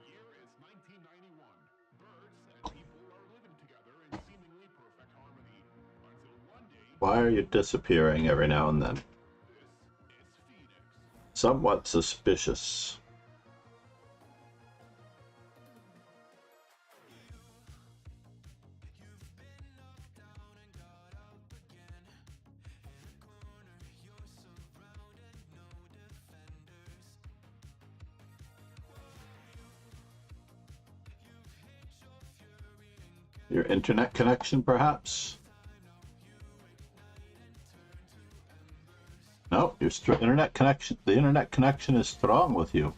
year is 1991. Birds and people are living together in seemingly perfect harmony. Until one day, Why are you disappearing every now and then? this is Phoenix. Somewhat suspicious. Your internet connection, perhaps? No, your internet connection. The internet connection is strong with you.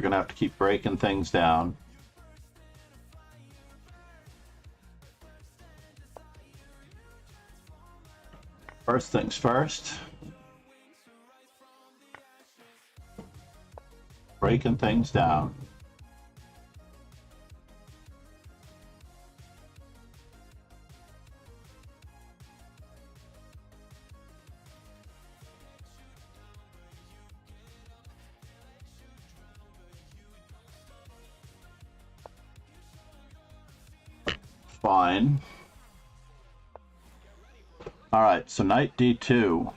We're going to have to keep breaking things down. First things first. Breaking things down. Fine. All right, so knight d2.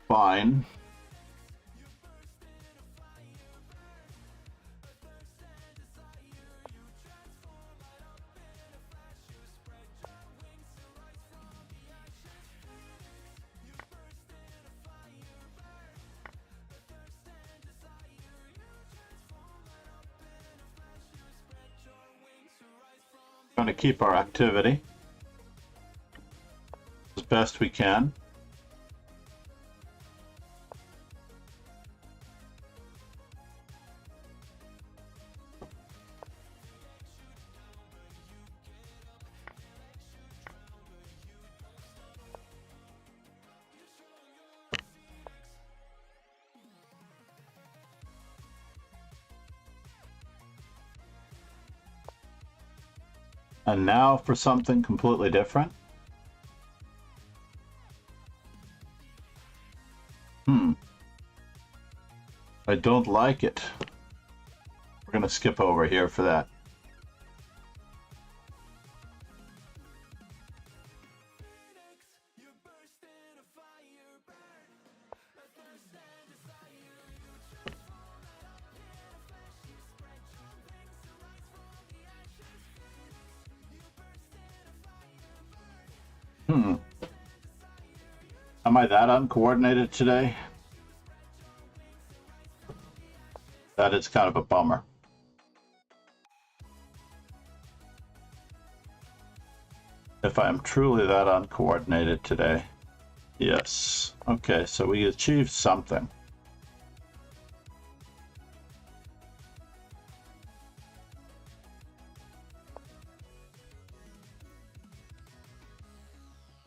Fine. Going to keep our activity as best we can. And now for something completely different. I don't like it. We're going to skip over here for that. Am I that uncoordinated today? That is kind of a bummer. If I am truly that uncoordinated today. Yes. Okay, so we achieved something.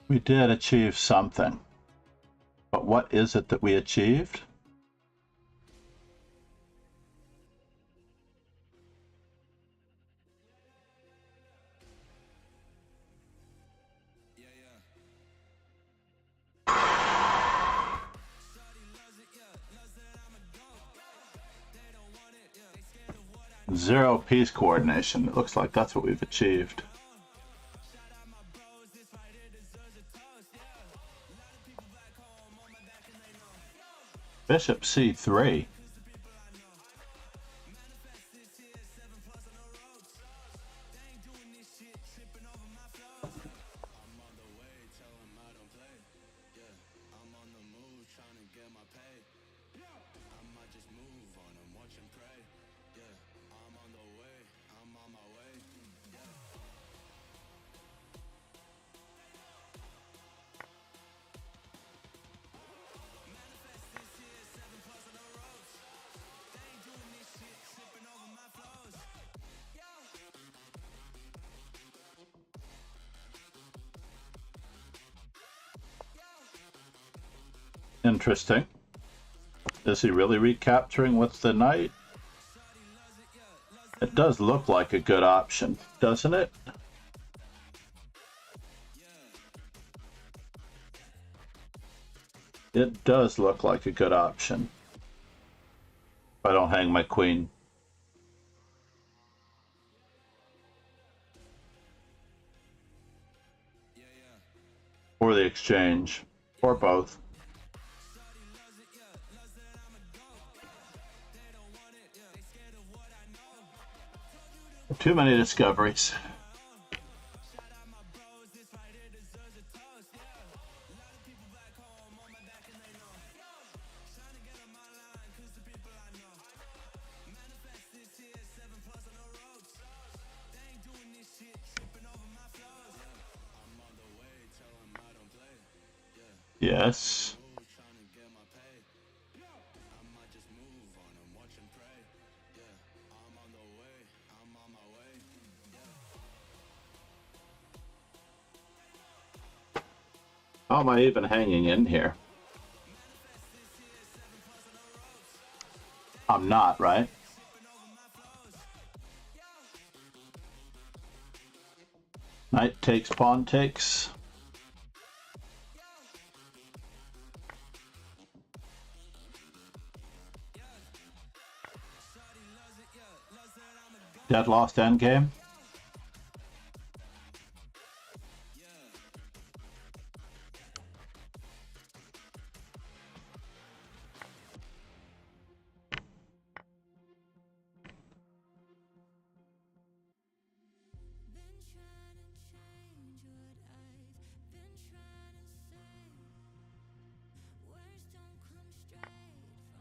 We did achieve something. But what is it that we achieved? Zero piece coordination. It looks like that's what we've achieved. Bishop c3. Interesting. Is he really recapturing with the knight? It does look like a good option, doesn't it? It does look like a good option. If I don't hang my queen. Or the exchange, or both. Too many discoveries. Yes. How am I even hanging in here? I'm not, right? Knight takes, pawn takes. Dead lost endgame.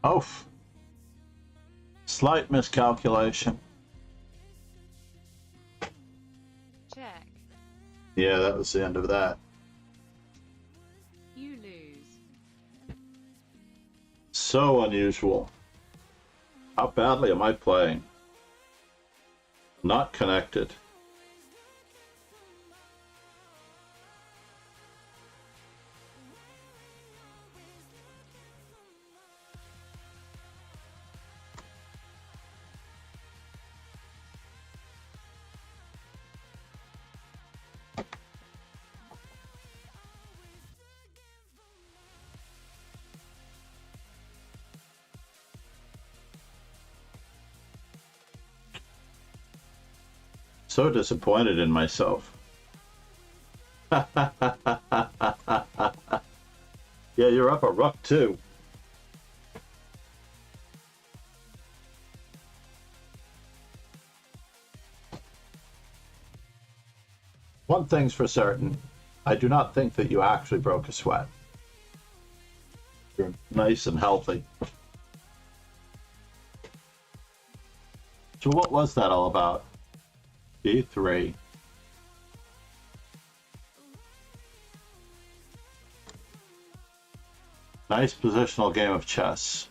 Oh, slight miscalculation. Check. Yeah, that was the end of that. You lose. So unusual. How badly am I playing? Not connected. So disappointed in myself. Yeah, you're up a rook too. One thing's for certain. I do not think that you actually broke a sweat. You're nice and healthy. So what was that all about? D3. Nice positional game of chess.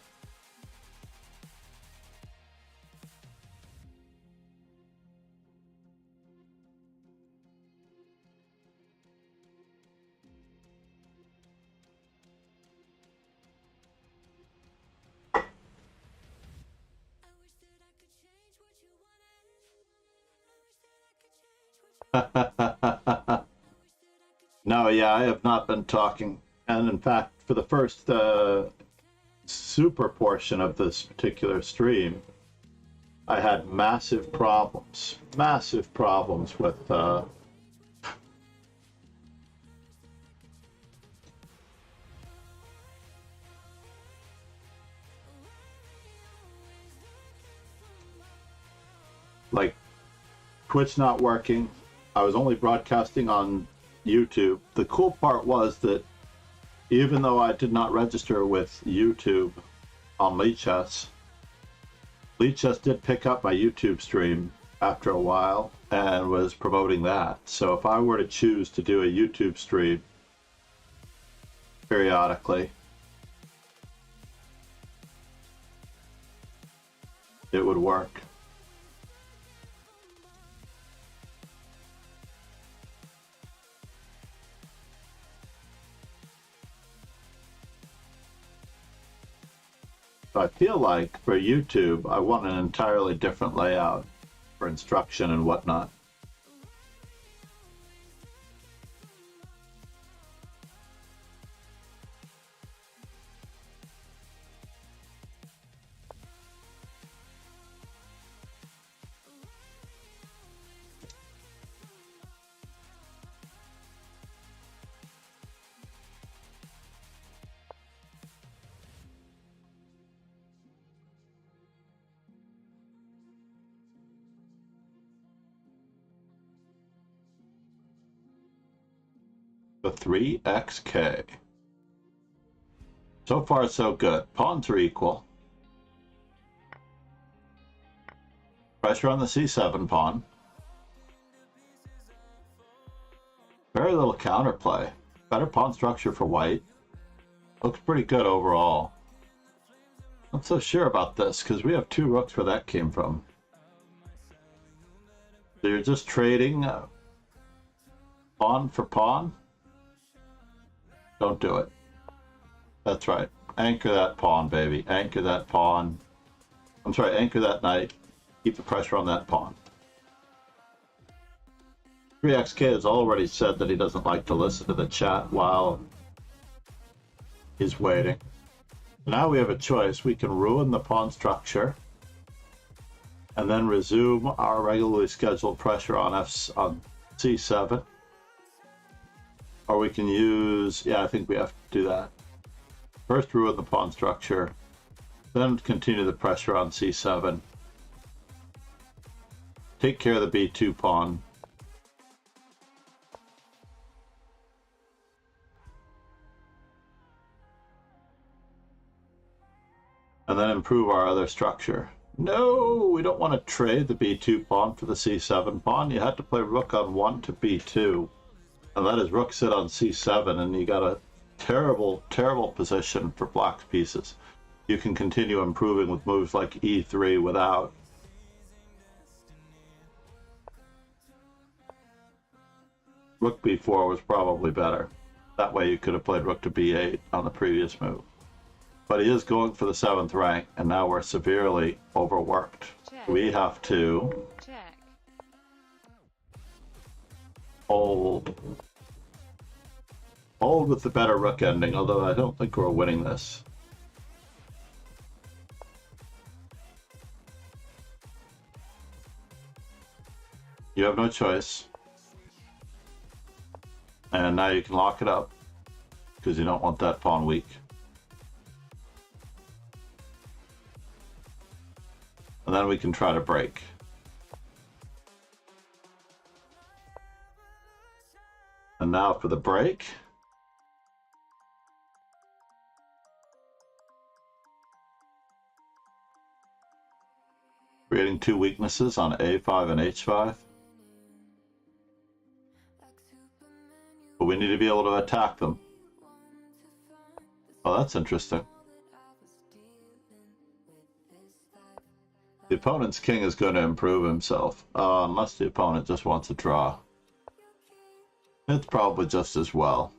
No, yeah, I have not been talking. And in fact, for the first super portion of this particular stream, I had massive problems with like Twitch not working. I was only broadcasting on YouTube. The cool part was that even though I did not register with YouTube on Lichess, Lichess did pick up my YouTube stream after a while and was promoting that. So if I were to choose to do a YouTube stream periodically, it would work. I feel like for YouTube, I want an entirely different layout for instruction and whatnot. The 3xk. So far, so good. Pawns are equal. Pressure on the c7 pawn. Very little counterplay. Better pawn structure for white. Looks pretty good overall. Not so sure about this because we have 2 rooks where that came from. So you're just trading pawn for pawn? Don't do it. That's right. Anchor that pawn, baby. Anchor that pawn. I'm sorry, anchor that knight. Keep the pressure on that pawn. 3XK has already said that he doesn't like to listen to the chat while he's waiting. Now we have a choice. We can ruin the pawn structure and then resume our regularly scheduled pressure on C7. Or we can use, yeah, I think we have to do that. First ruin the pawn structure, then continue the pressure on C7. Take care of the B2 pawn. And then improve our other structure. No, we don't want to trade the B2 pawn for the C7 pawn. You had to play rook on 1 to B2. And let his rook sit on C7, and you got a terrible, terrible position for black's pieces. You can continue improving with moves like E3 without. Rook B4 was probably better. That way you could have played rook to B8 on the previous move. But he is going for the 7th rank, and now we're severely overworked. Check. We have to Check. hold with the better rook ending, although I don't think we're winning this. You have no choice. And now you can lock it up, because you don't want that pawn weak. And then we can try to break. And now for the break. Creating 2 weaknesses on A5 and H5. But we need to be able to attack them. Oh, that's interesting. The opponent's king is going to improve himself, unless the opponent just wants a draw. It's probably just as well.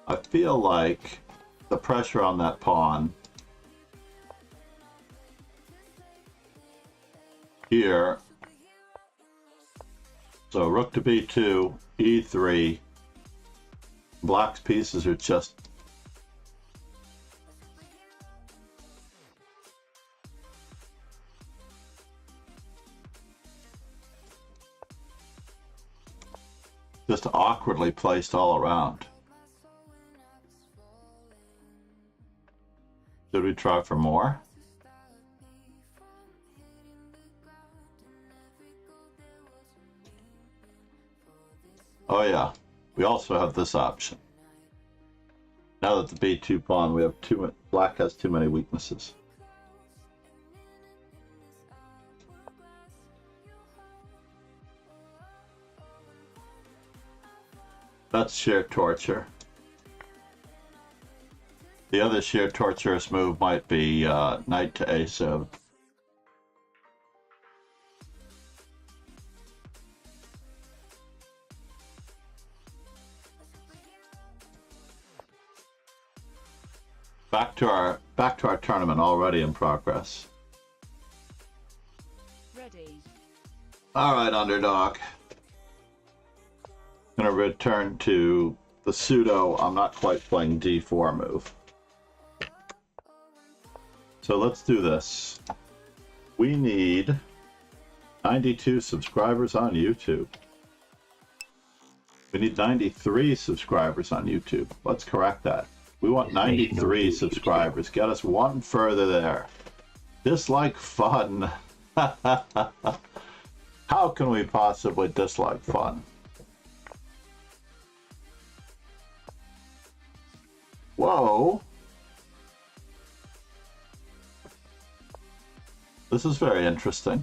I feel like the pressure on that pawn here. So rook to B2, E3. Black's pieces are just awkwardly placed all around. Should we try for more? Oh yeah, we also have this option. Now that the B2 pawn, we have black has too many weaknesses. That's sheer torture. The other sheer torturous move might be knight to A7. Back to our tournament already in progress. Ready. All right, underdog. I'm gonna return to the pseudo I'm not quite playing D4 move. So let's do this. We need 92 subscribers on YouTube. We need 93 subscribers on YouTube. Let's correct that. We want 93 subscribers. Get us one further there. Dislike fun. How can we possibly dislike fun? Whoa. This is very interesting.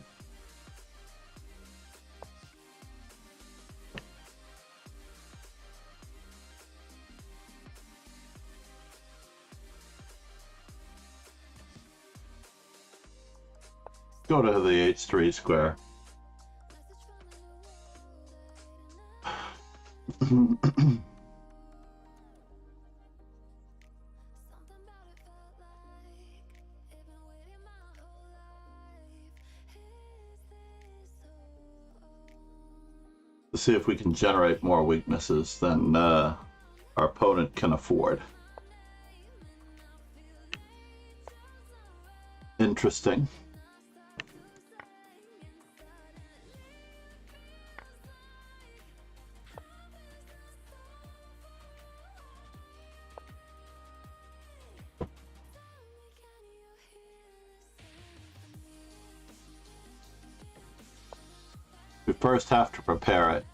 Go to the H3 square. Let's see if we can generate more weaknesses than our opponent can afford. Interesting. We first have to prepare it.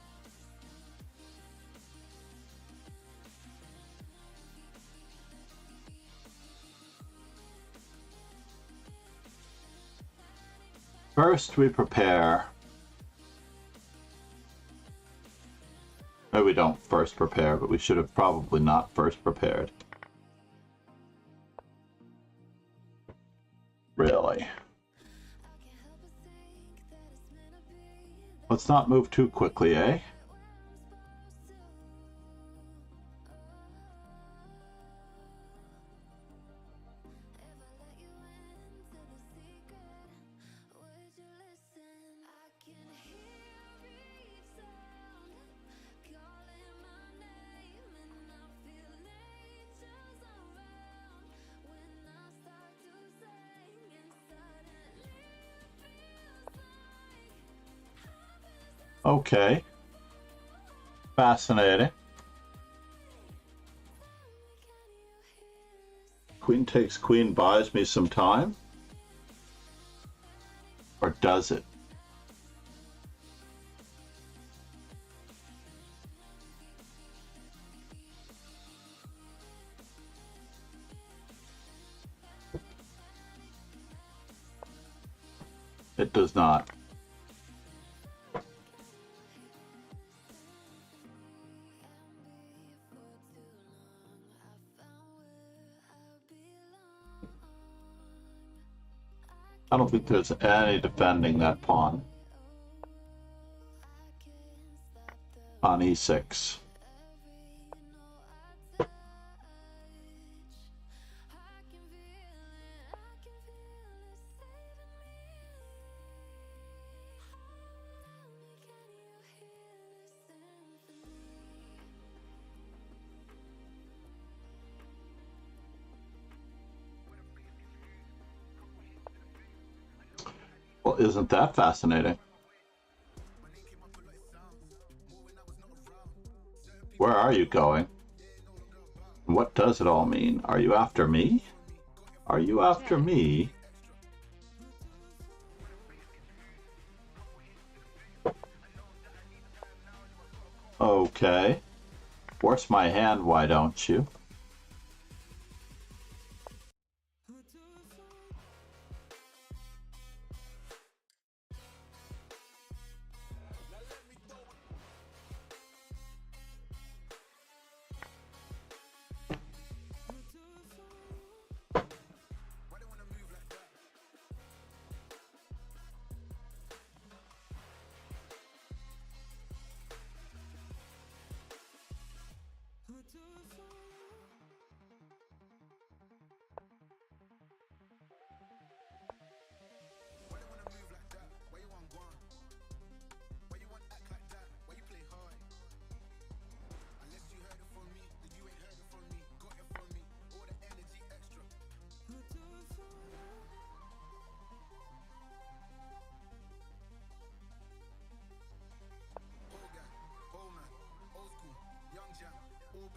First we prepare. No, we don't first prepare, but we should have probably not first prepared. Really. Let's not move too quickly, eh? Okay. Fascinating. Queen takes queen buys me some time? Or does it? It does not. I don't think there's any defending that pawn on e6. Well, isn't that fascinating? Where are you going? What does it all mean? Are you after me? Are you after me? Okay. Force my hand, why don't you?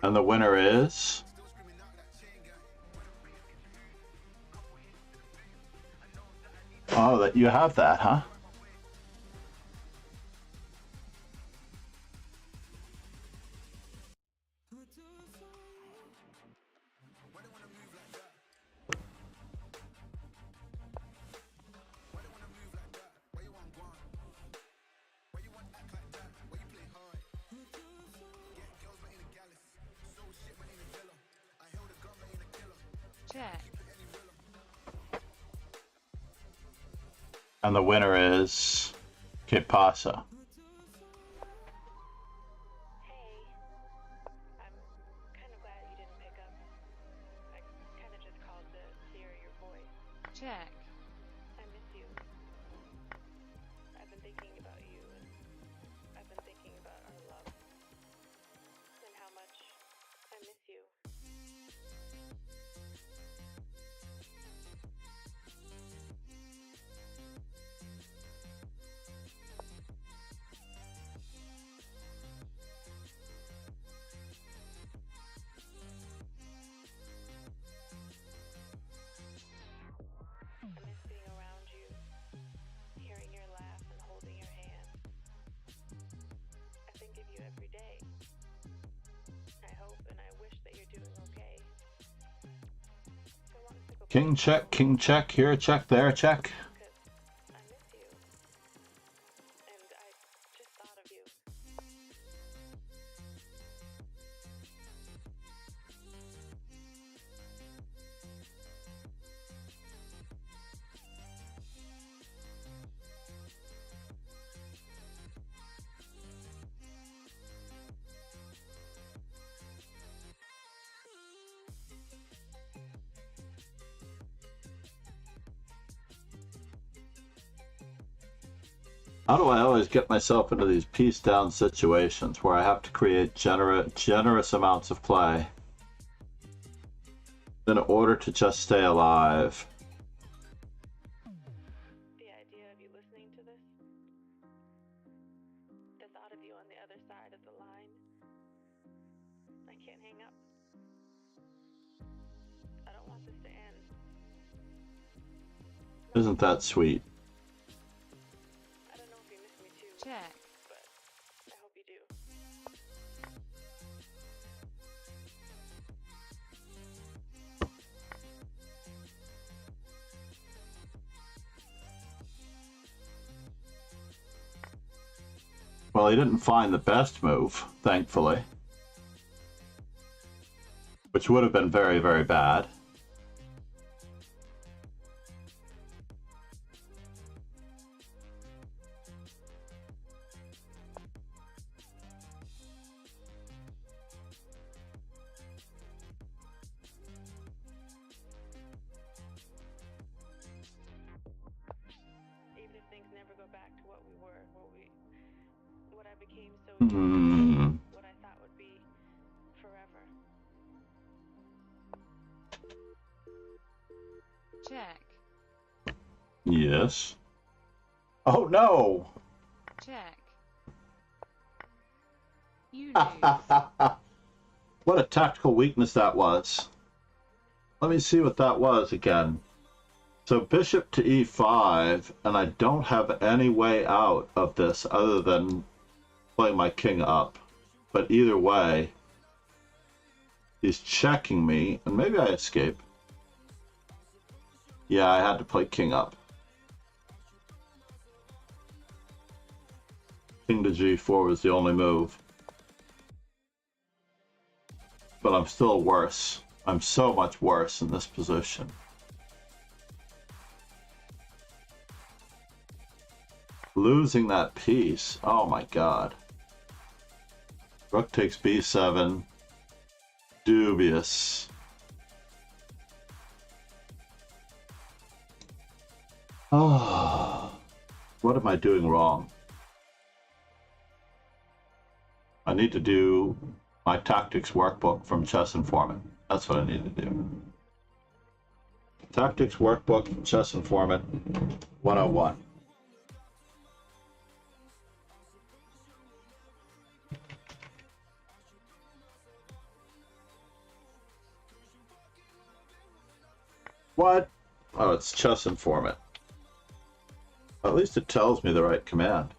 And the winner is... Oh, that you have that, huh? And the winner is Que Pasa. Hey, I'm kind of glad you didn't pick up. I kind of just called to hear your voice. Check. I miss you. I've been thinking about you, and I've been thinking about our love, and how much I miss you. I miss being around you, hearing your laugh and holding your hand. I think of you every day. I hope and I wish that you're doing okay. I want us to go King check, here a check, there a check. because I miss you. And I just thought of you. How do I always get myself into these piece down situations where I have to create generous amounts of clay in order to just stay alive? The idea of you listening to this, the thought of you on the other side of the line, I can't hang up. I don't want this to end. Isn't that sweet? I don't know if you miss me too, Check. but I hope you do. Well, he didn't find the best move, thankfully. Which would have been very, very bad. Even if things never go back to what we were, what I became so what I thought would be forever. Check. Yes. Oh no! Check. You lose. What a tactical weakness that was. Let me see what that was again. So bishop to e5, and I don't have any way out of this other than playing my king up. But either way, he's checking me, and maybe I escape. Yeah, I had to play king up. King to g4 was the only move. But I'm still worse. I'm so much worse in this position. Losing that piece. Oh my god. Rook takes b7. Dubious. Oh, what am I doing wrong? I need to do my tactics workbook from Chess Informant. That's what I need to do. Tactics workbook from Chess Informant 101. What? Oh, it's Chess Informant. At least it tells me the right command.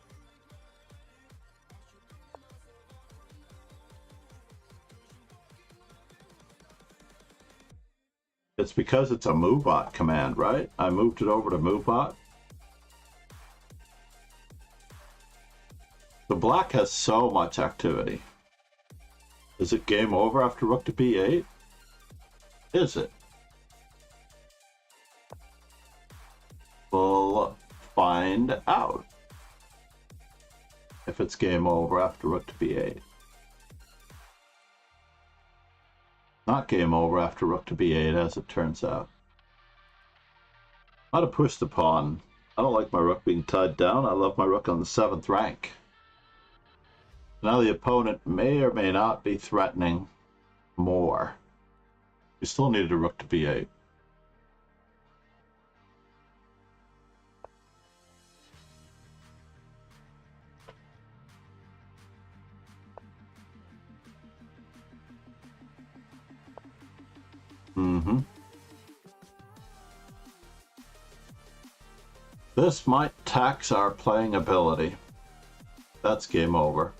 It's because it's a MoveBot command, right? I moved it over to MoveBot. The black has so much activity. Is it game over after rook to b8? Is it? find out if it's game over after rook to b8. Not game over after rook to b8, as it turns out. How to push the pawn. I don't like my rook being tied down. I love my rook on the 7th rank. Now the opponent may or may not be threatening more. We still needed a rook to b8. This might tax our playing ability. That's game over.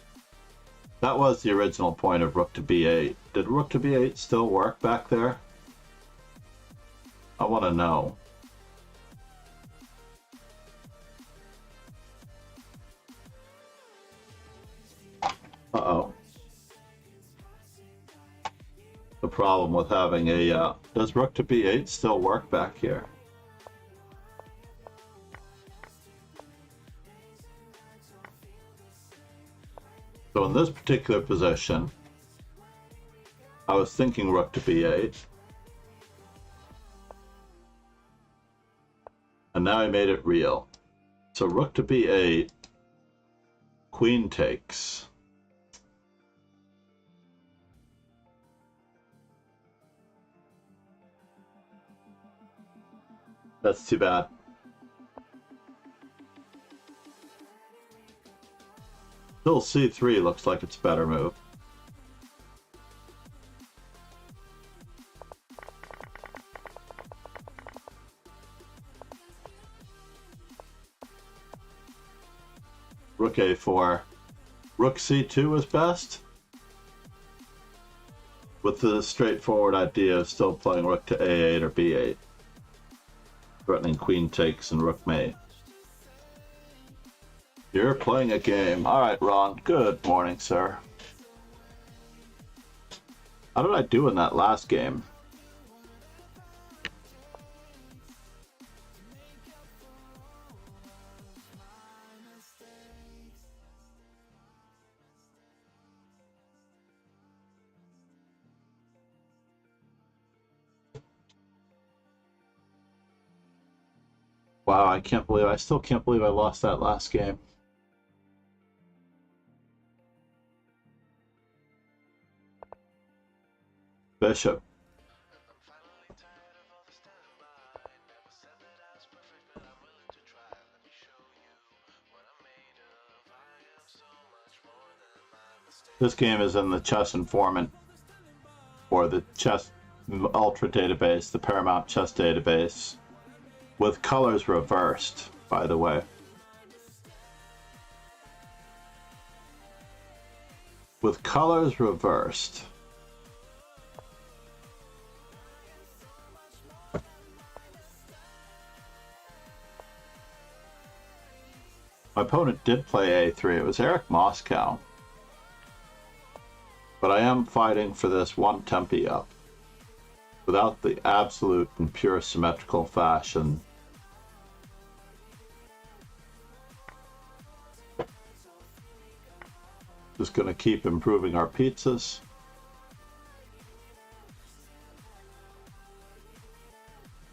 That was the original point of rook to b8. Did rook to b8 still work back there? I want to know. Uh-oh. The problem with having a... does rook to b8 still work back here? So in this particular position, I was thinking rook to b8. And now I made it real. So rook to b8, queen takes. That's too bad. Still c3 looks like it's a better move. Rook a4. Rook c2 is best, with the straightforward idea of still playing rook to a8 or b8, threatening queen takes and rook mate. You're playing a game. All right, Ron. Good morning, sir. How did I do in that last game? Wow, I still can't believe I lost that last game. Bishop. This game is in the Chess Informant, or the Chess Ultra database, the Paramount Chess database, with colors reversed, by the way. With colors reversed. My opponent did play a3. It was Eric Moscow. But I am fighting for this one tempi up without the absolute and pure symmetrical fashion. Just going to keep improving our pizzas.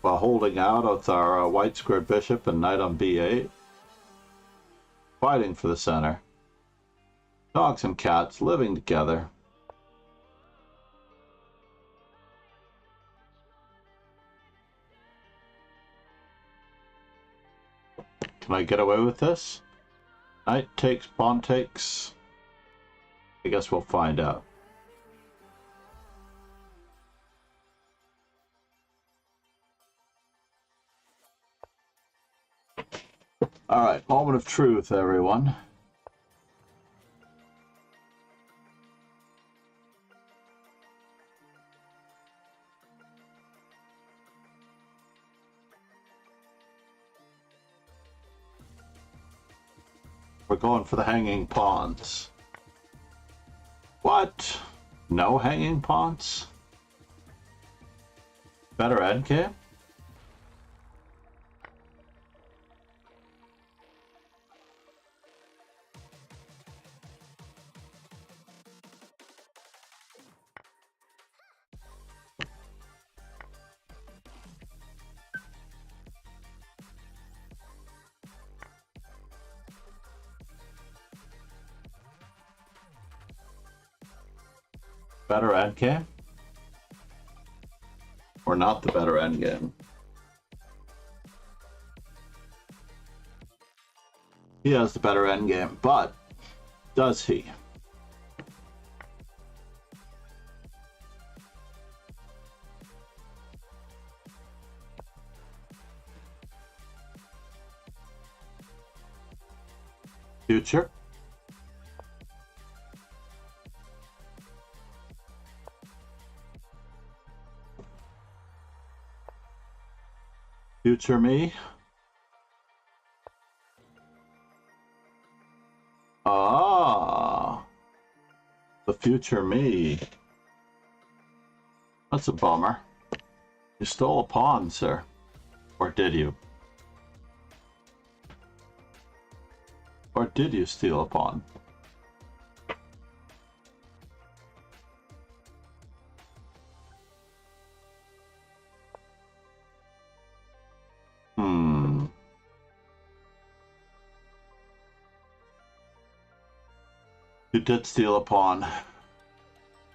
While holding out with our white squared bishop and knight on b8. Fighting for the center. Dogs and cats living together. Can I get away with this? Knight takes, pawn takes. I guess we'll find out. All right, moment of truth, everyone. We're going for the hanging pawns. What? No hanging pawns? Better endgame? Better endgame? Or not the better endgame? He has the better endgame, but does he? Future? Future me? Ah, the future me. That's a bummer. You stole a pawn, sir. Or did you? Or did you steal a pawn? You did steal a pawn.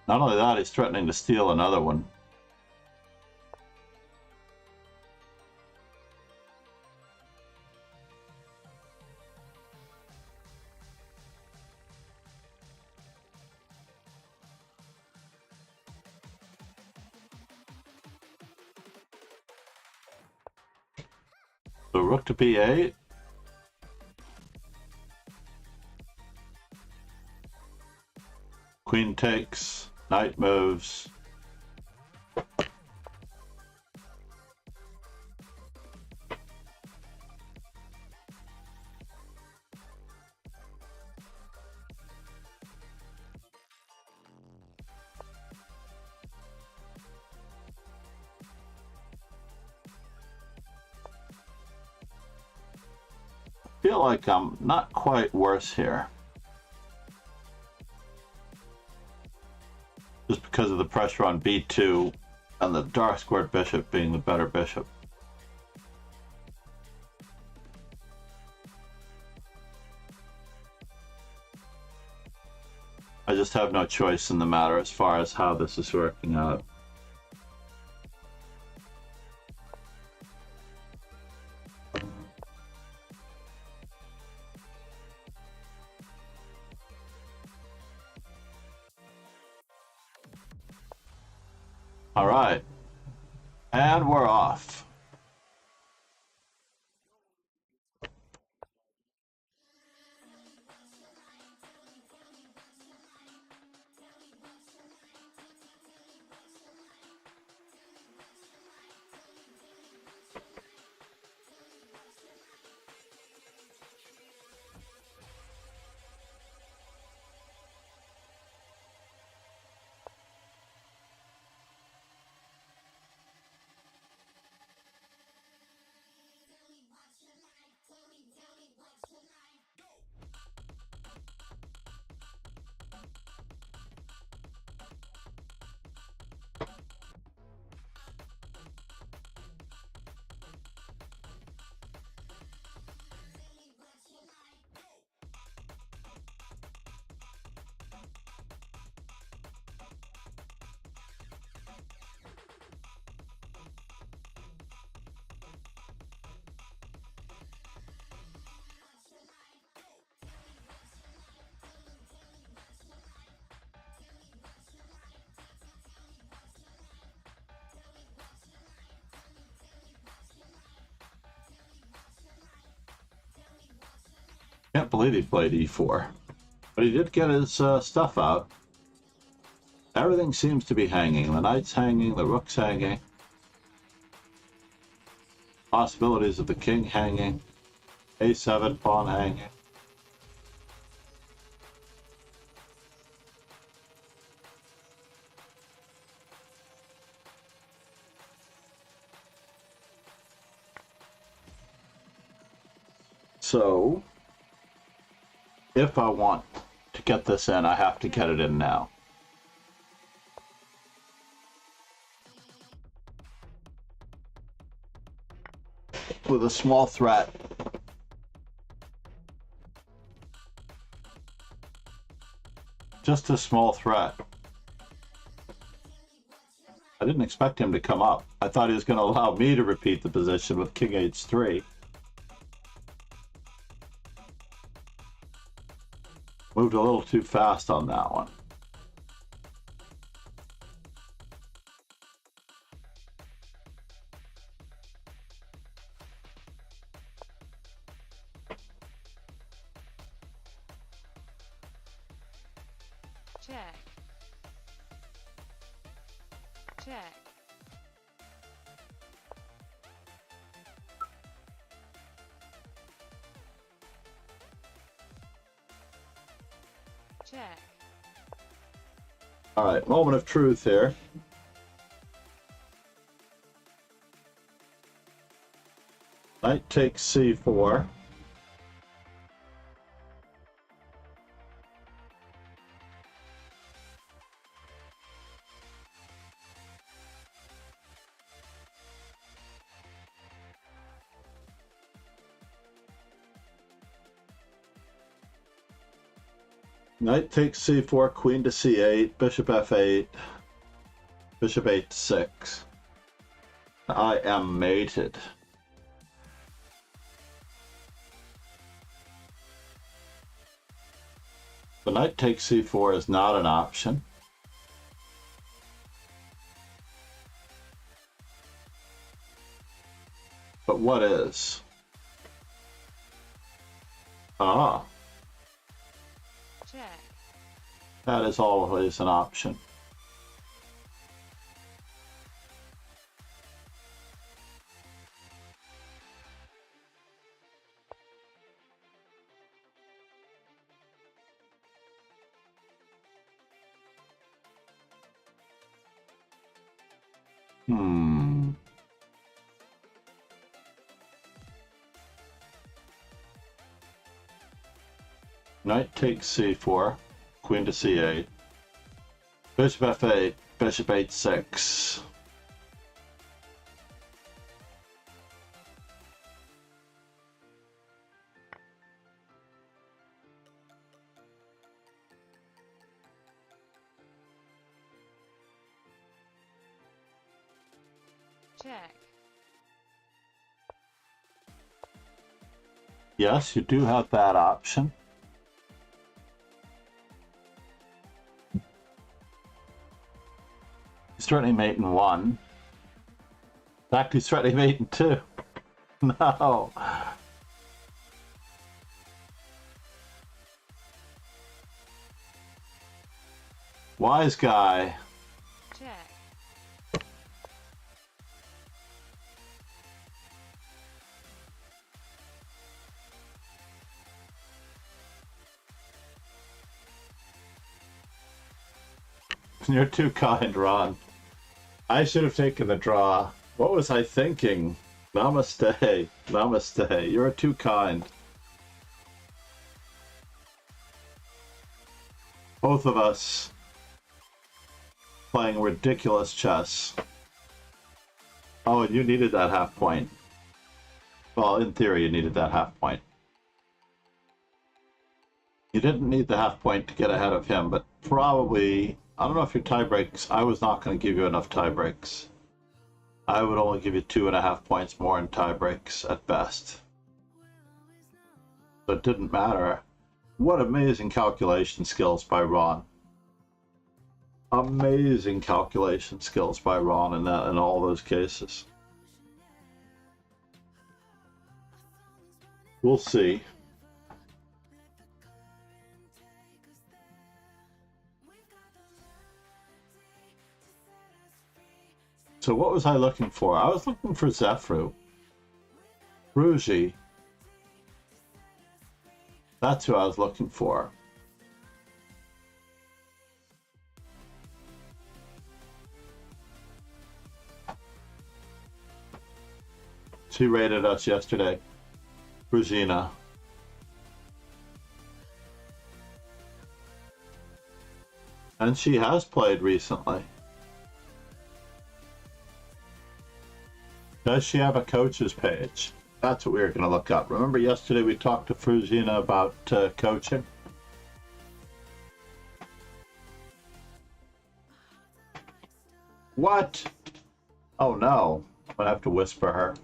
Not only that, he's threatening to steal another one. So rook to b8. Queen takes, knight moves. I feel like I'm not quite worse here. Just because of the pressure on b2 and the dark squared bishop being the better bishop. I just have no choice in the matter as far as how this is working out. All right, and we're off. Can't believe he played e4, but he did get his stuff out. Everything seems to be hanging. The knight's hanging, the rook's hanging. Possibilities of the king hanging. a7 pawn hanging. So, if I want to get this in, I have to get it in now. With a small threat. Just a small threat. I didn't expect him to come up. I thought he was going to allow me to repeat the position with king h3. Moved a little too fast on that one. Check. Check. Check. All right, moment of truth here. Knight takes c4. Knight takes c4, queen to c8, bishop f8, bishop h6. I am mated. The knight takes c4 is not an option. But what is? Ah. Check. That is always an option. Knight takes c4, queen to c8, bishop f8, bishop h6. Check. Yes, you do have that option. He's threatening mate in 1. In fact, he's threatening mate in 2. No. Wise guy. Check. You're too kind, Ron. I should have taken the draw. What was I thinking? Namaste. Namaste. You're too kind. Both of us playing ridiculous chess. Oh, and you needed that half point. Well, in theory, you needed that half point. You didn't need the half point to get ahead of him, but probably, I don't know if your tie breaks, I was not going to give you enough tie breaks. I would only give you 2.5 points more in tie breaks at best. So it didn't matter. What amazing calculation skills by Ron. Amazing calculation skills by Ron in all those cases. We'll see. So what was I looking for? I was looking for Zefru. Ruji. That's who I was looking for. She rated us yesterday. Regina. And she has played recently. Does she have a coach's page? That's what we were going to look up. Remember yesterday we talked to Fruzina about coaching? What? Oh no. I'm gonna have to whisper her.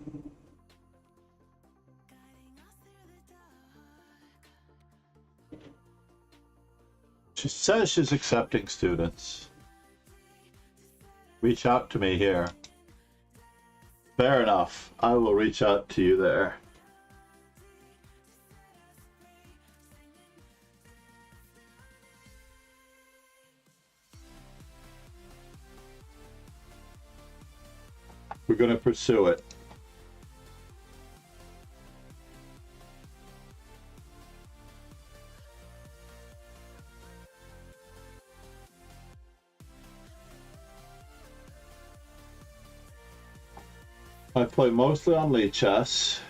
She says she's accepting students. Reach out to me here. Fair enough. I will reach out to you there. We're going to pursue it. I play mostly on Lee chess.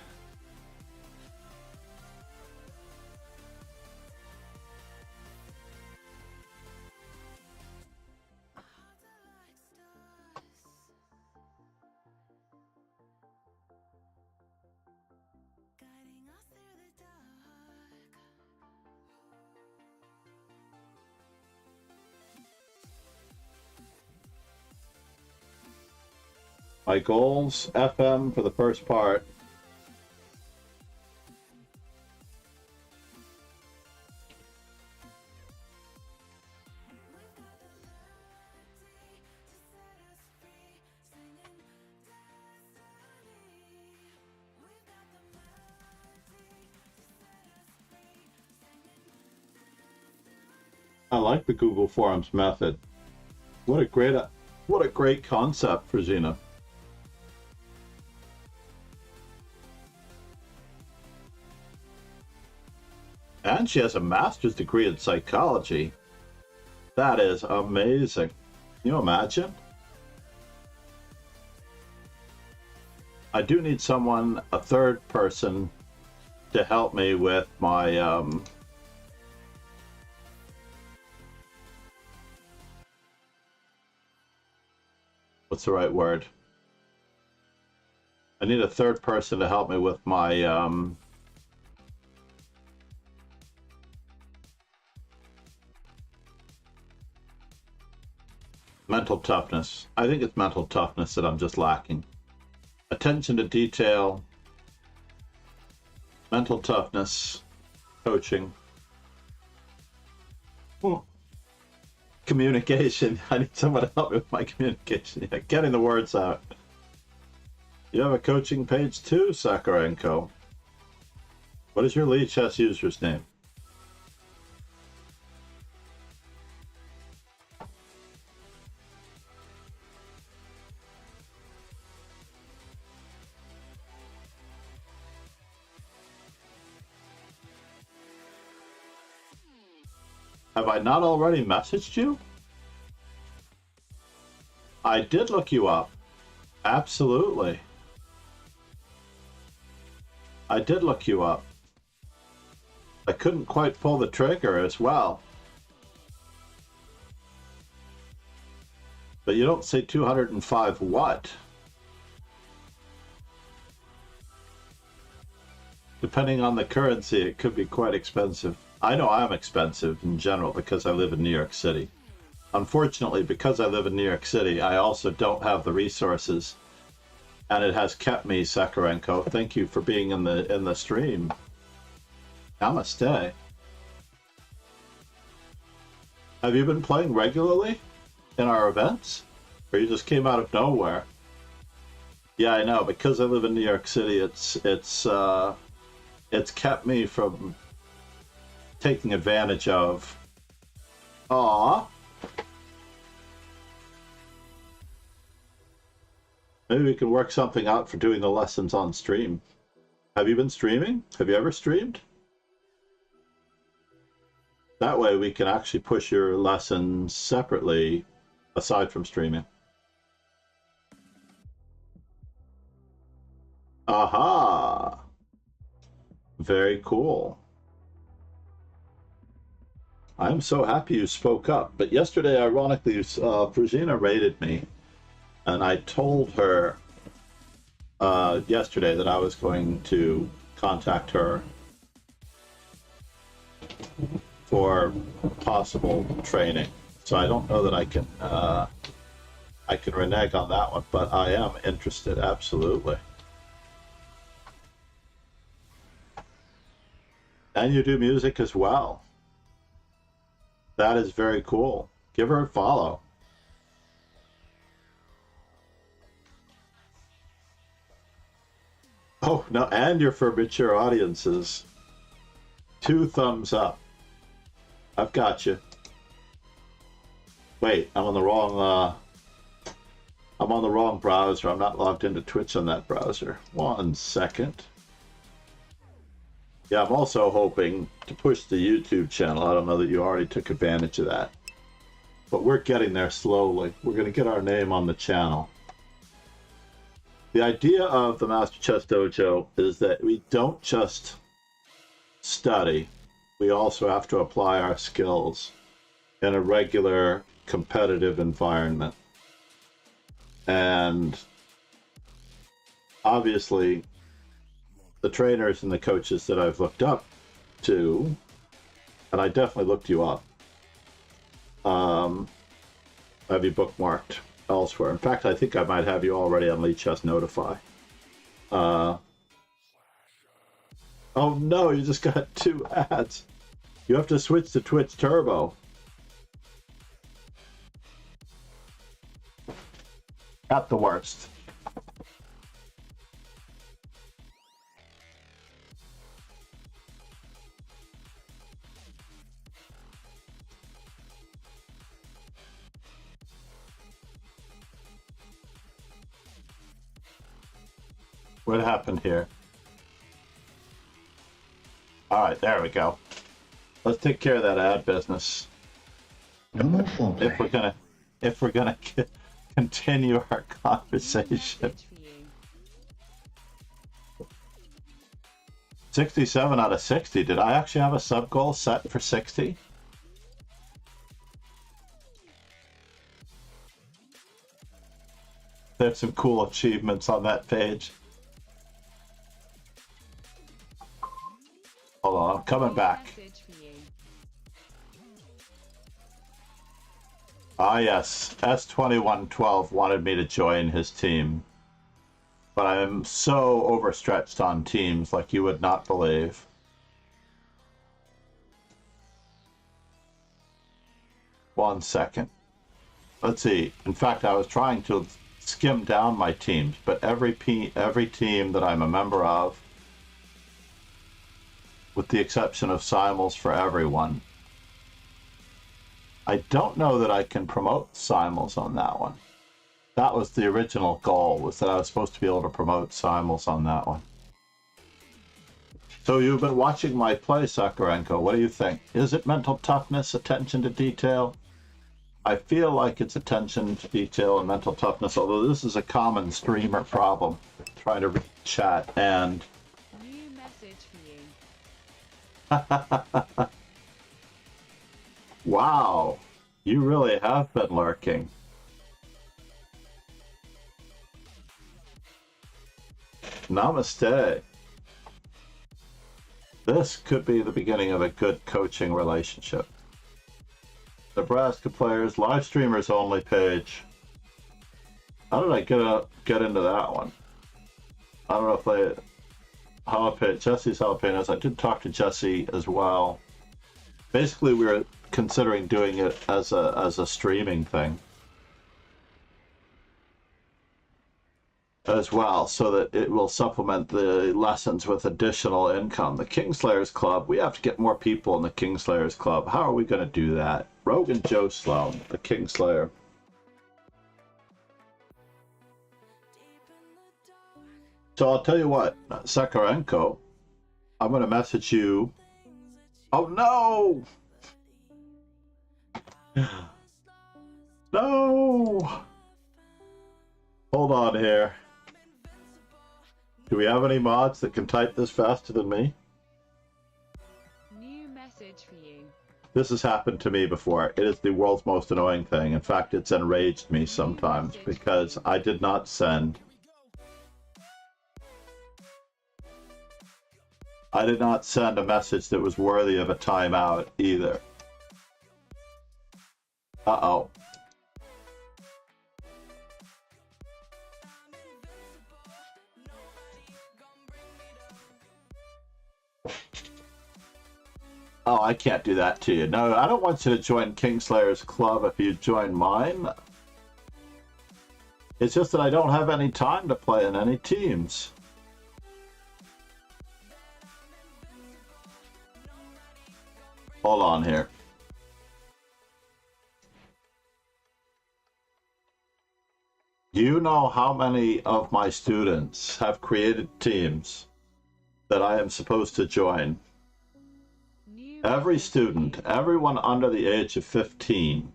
My goals, FM for the first part. I like the Google Forms method. What a great concept for Xena. And she has a master's degree in psychology. That is amazing. Can you imagine? I do need someone, a third person, to help me with my what's the right word? I need a third person to help me with my mental toughness. I think it's mental toughness that I'm just lacking. Attention to detail, mental toughness, coaching, communication. I need someone to help me with my communication. Yeah, getting the words out. You have a coaching page too, Sakarenko. What is your Lee Chess user's name? Have I not already messaged you? I did look you up. Absolutely. I did look you up. I couldn't quite pull the trigger as well. But you don't say 205 what? Depending on the currency, it could be quite expensive. I know I'm expensive in general because I live in New York City. Unfortunately, because I live in New York City, I also don't have the resources, and it has kept me, Sakarenko. Thank you for being in the stream. Namaste. Have you been playing regularly in our events, or you just came out of nowhere? Yeah, I know. Because I live in New York City, it's kept me from taking advantage of. Aww. Maybe we can work something out for doing the lessons on stream. Have you been streaming? Have you ever streamed? That way we can actually push your lessons separately aside from streaming. Aha! Very cool. I'm so happy you spoke up. But yesterday, ironically, Fruzina raided me, and I told her yesterday that I was going to contact her for possible training. So I don't know that I can can renege on that one, but I am interested, absolutely. And you do music as well. That is very cool. Give her a follow. Oh, no, and you're for mature audiences. 2 thumbs up. I've got you. Wait, I'm on the wrong browser. I'm not logged into Twitch on that browser. 1 second. Yeah, I'm also hoping to push the YouTube channel. I don't know that you already took advantage of that. But we're getting there slowly. We're going to get our name on the channel. The idea of the Master Chess Dojo is that we don't just study. We also have to apply our skills in a regular competitive environment. And obviously, the trainers and the coaches that I've looked up to, and I definitely looked you up, have you bookmarked elsewhere. In fact, I think I might have you already on Lead Chess Notify. Oh no, you just got 2 ads. You have to switch to Twitch Turbo. At the worst. What happened here? All right, there we go. Let's take care of that ad business. If we're gonna continue our conversation. 67 out of 60. Did I actually have a sub goal set for 60? There's some cool achievements on that page. Hold on, I'm coming back. Ah yes, S2112 wanted me to join his team. But I'm so overstretched on teams like you would not believe. One second. Let's see. In fact, I was trying to skim down my teams, but every team that I'm a member of, with the exception of Simul's for Everyone, I don't know that I can promote Simul's on that one. That was the original goal, was that I was supposed to be able to promote Simul's on that one. So you've been watching my play, Sakarenko. What do you think? Is it mental toughness, attention to detail? I feel like it's attention to detail and mental toughness, although this is a common streamer problem. Trying to read chat and... New message for you. Wow, you really have been lurking. Namaste. This could be the beginning of a good coaching relationship. Nebraska players, live streamers only page. How did I get into that one? I don't know if Jesse's jalapenos. I did talk to Jesse as well. Basically, we were considering doing it as a streaming thing as well, so that it will supplement the lessons with additional income. The Kingslayers Club, we have to get more people in the Kingslayers Club. How are we going to do that? Rogan Joe Sloan, the Kingslayer. So I'll tell you what, Sakarenko, I'm going to message you. Oh no! No! Hold on here. Do we have any mods that can type this faster than me? New message for you. This has happened to me before. It is the world's most annoying thing. In fact, it's enraged me sometimes because I did not send. I did not send a message that was worthy of a timeout either. Uh-oh. Oh, I can't do that to you. No, I don't want you to join Kingslayer's club if you join mine. It's just that I don't have any time to play in any teams. Hold on here. Do you know how many of my students have created teams that I am supposed to join? New Every message for student, you. everyone under the age of 15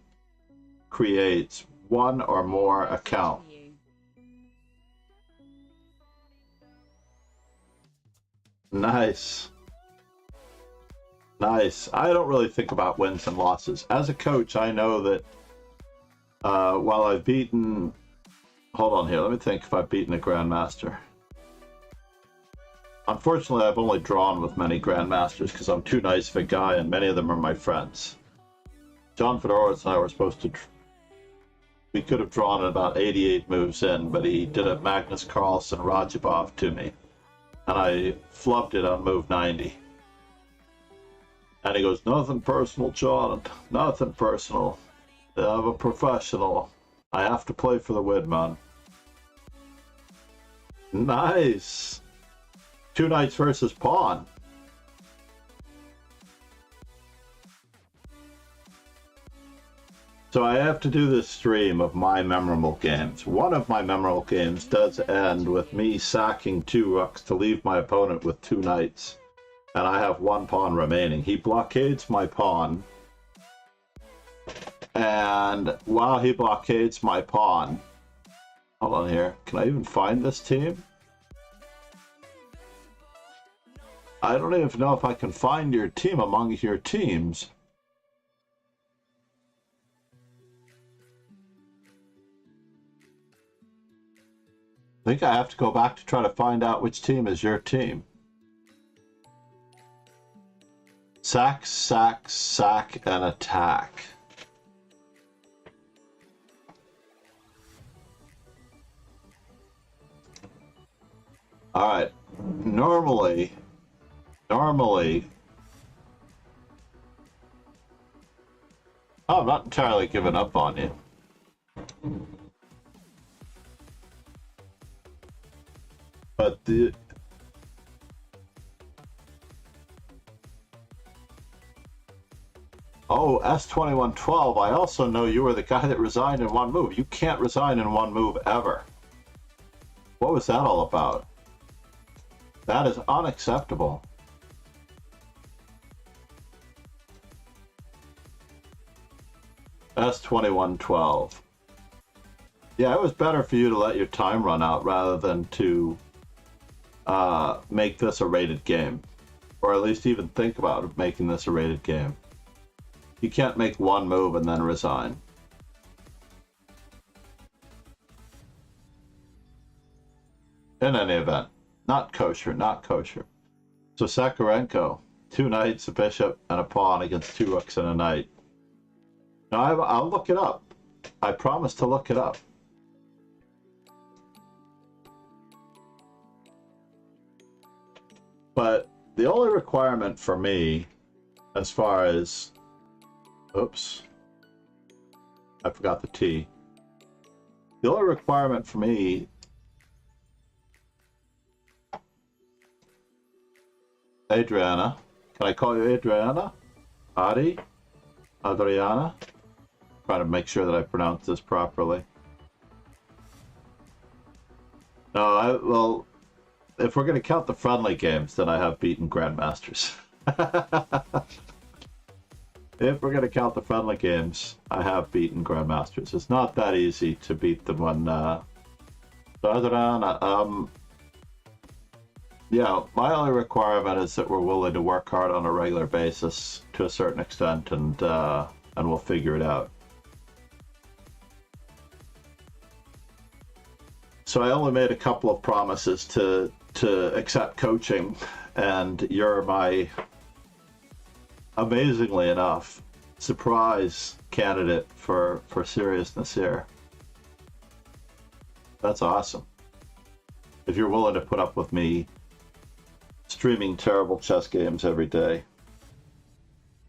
creates one or more Message account. for you. Nice. Nice. I don't really think about wins and losses. As a coach, I know that while I've beaten... Hold on here. Let me think if I've beaten a Grandmaster. Unfortunately, I've only drawn with many Grandmasters because I'm too nice of a guy and many of them are my friends. John Fedorowicz and I were supposed to... We could have drawn at about 88 moves in, but he did a Magnus Carlsen Rajabov to me. And I flubbed it on move 90. And he goes, nothing personal, John. Nothing personal. I'm a professional. I have to play for the win, man. Nice. 2 knights versus pawn. So I have to do this stream of my memorable games. One of my memorable games does end with me sacking 2 rooks to leave my opponent with 2 knights. And I have 1 pawn remaining. He blockades my pawn. And while he blockades my pawn... Hold on here. Can I even find this team? I don't even know if I can find your team among your teams. I think I have to go back to try to find out which team is your team. Sack, sack, sack, and attack. Alright. Normally... Oh, I'm not entirely giving up on you. But the... Oh, S2112, I also know you were the guy that resigned in 1 move. You can't resign in 1 move ever. What was that all about? That is unacceptable. S2112. Yeah, it was better for you to let your time run out rather than to make this a rated game. Or at least even think about making this a rated game. You can't make 1 move and then resign. In any event, not kosher, not kosher. So Sakarenko, 2 knights, a bishop, and a pawn against 2 rooks and a knight. Now I'll look it up. I promise to look it up. But the only requirement for me, as far as... Oops. I forgot the T. The only requirement for me... Adriana. Can I call you Adriana? Adi? Adriana? Trying to make sure that I pronounce this properly. No, well, if we're going to count the friendly games, then I have beaten Grandmasters. If we're going to count the friendly games, I have beaten Grandmasters. It's not that easy to beat them when... yeah, my only requirement is that we're willing to work hard on a regular basis to a certain extent, and we'll figure it out. So I only made a couple of promises to accept coaching, and you're my, amazingly enough, surprise candidate for seriousness here. That's awesome. If you're willing to put up with me streaming terrible chess games every day.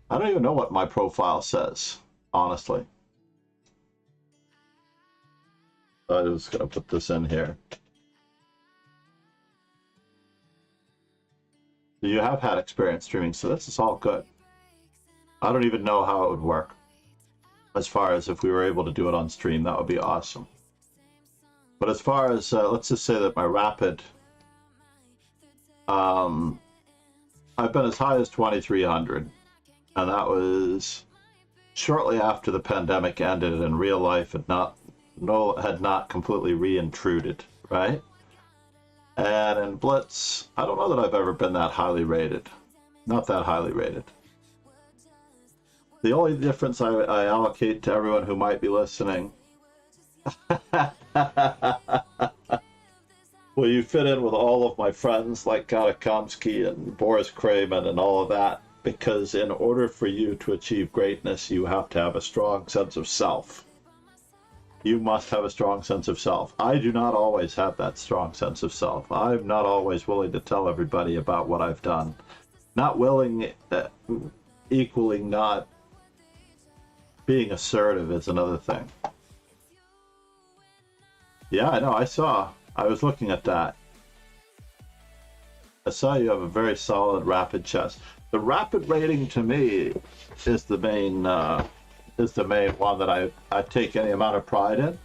I don't even know what my profile says, honestly. I'm just gonna put this in here. You have had experience streaming, so this is all good. I don't even know how it would work. As far as if we were able to do it on stream, that would be awesome. But as far as, let's just say that my rapid, I've been as high as 2,300, and that was shortly after the pandemic ended and real life had not completely re-intruded, right? And in Blitz, I don't know that I've ever been that highly rated. Not that highly rated. The only difference I allocate to everyone who might be listening. Well, you fit in with all of my friends like Katakomsky and Boris Kramen and all of that, because in order for you to achieve greatness, you have to have a strong sense of self. You must have a strong sense of self. I do not always have that strong sense of self. I'm not always willing to tell everybody about what I've done. Not willing, equaling not being assertive is another thing. Yeah, I know, I was looking at that. I saw you have a very solid rapid chest. The rapid rating to me is the main one that I take any amount of pride in.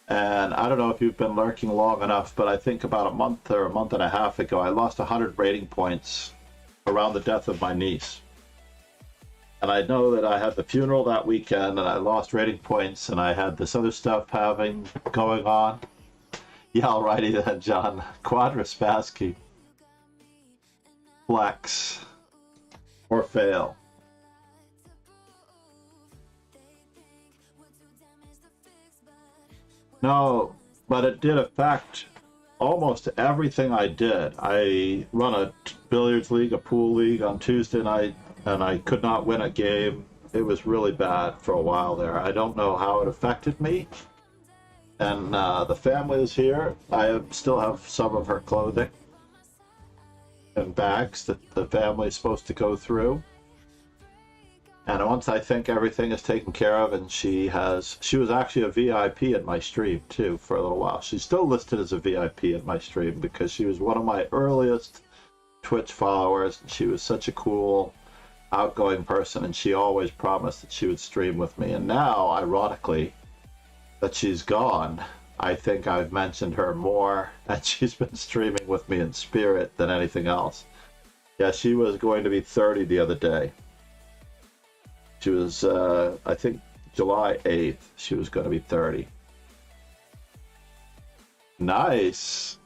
And I don't know if you've been lurking long enough, but I think about a month or a month and a half ago, I lost 100 rating points around the death of my niece. And I know that I had the funeral that weekend and I lost rating points and I had this other stuff going on. Yeah, alrighty then, John. Quadraspassky. Flex. Or fail. No, but it did affect almost everything I did. I run a billiards league, a pool league on Tuesday night, and I could not win a game. It was really bad for a while there. I don't know how it affected me. And the family is here. I still have some of her clothing and bags that the family is supposed to go through. And once I think everything is taken care of, and she was actually a VIP in my stream too for a little while. She's still listed as a VIP in my stream because she was one of my earliest Twitch followers. And she was such a cool, outgoing person, and she always promised that she would stream with me. And now, ironically, that she's gone, I think I've mentioned her more, and she's been streaming with me in spirit than anything else. Yeah, she was going to be 30 the other day. She was, I think, July 8th, she was going to be 30. Nice.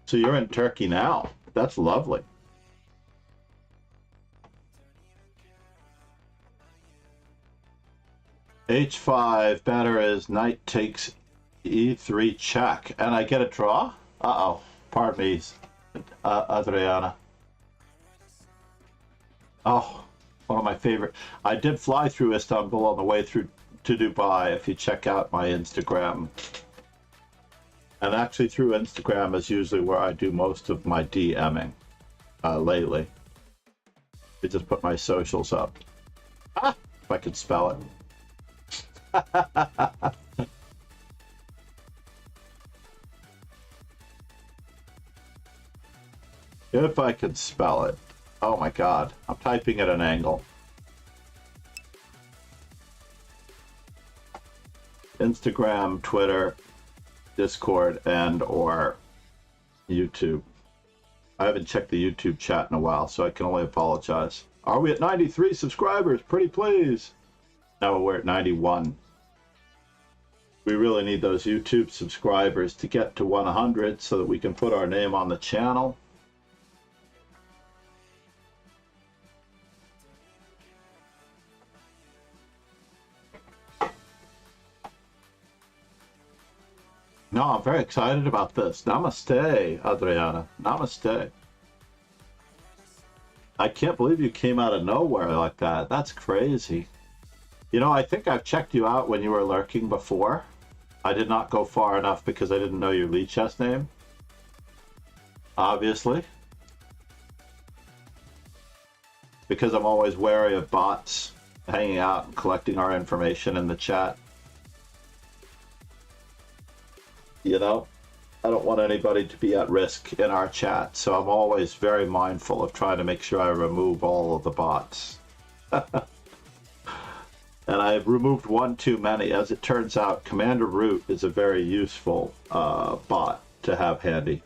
So you're in Turkey now. That's lovely. H5, banner is knight takes E3 check. And I get a draw? Uh-oh. Pardon me, Adriana. Oh, one of my favorite. I did fly through Istanbul on the way through to Dubai, if you check out my Instagram. And actually through Instagram is usually where I do most of my DMing lately. I just put my socials up. If I could spell it. If I could spell it. Oh my god, I'm typing at an angle. Instagram, Twitter, Discord, and or YouTube. I haven't checked the YouTube chat in a while, so I can only apologize. Are we at 93 subscribers? Pretty please. Now we're at 91. We really need those YouTube subscribers to get to 100 so that we can put our name on the channel. No, I'm very excited about this. Namaste, Adriana. Namaste. I can't believe you came out of nowhere like that. That's crazy. You know, I think I've checked you out when you were lurking before. I did not go far enough because I didn't know your Lee chest name. obviously. Because I'm always wary of bots hanging out and collecting our information in the chat. You know, I don't want anybody to be at risk in our chat, so I'm always very mindful of trying to make sure I remove all of the bots. And I've removed one too many. As it turns out, Commander Root is a very useful bot to have handy.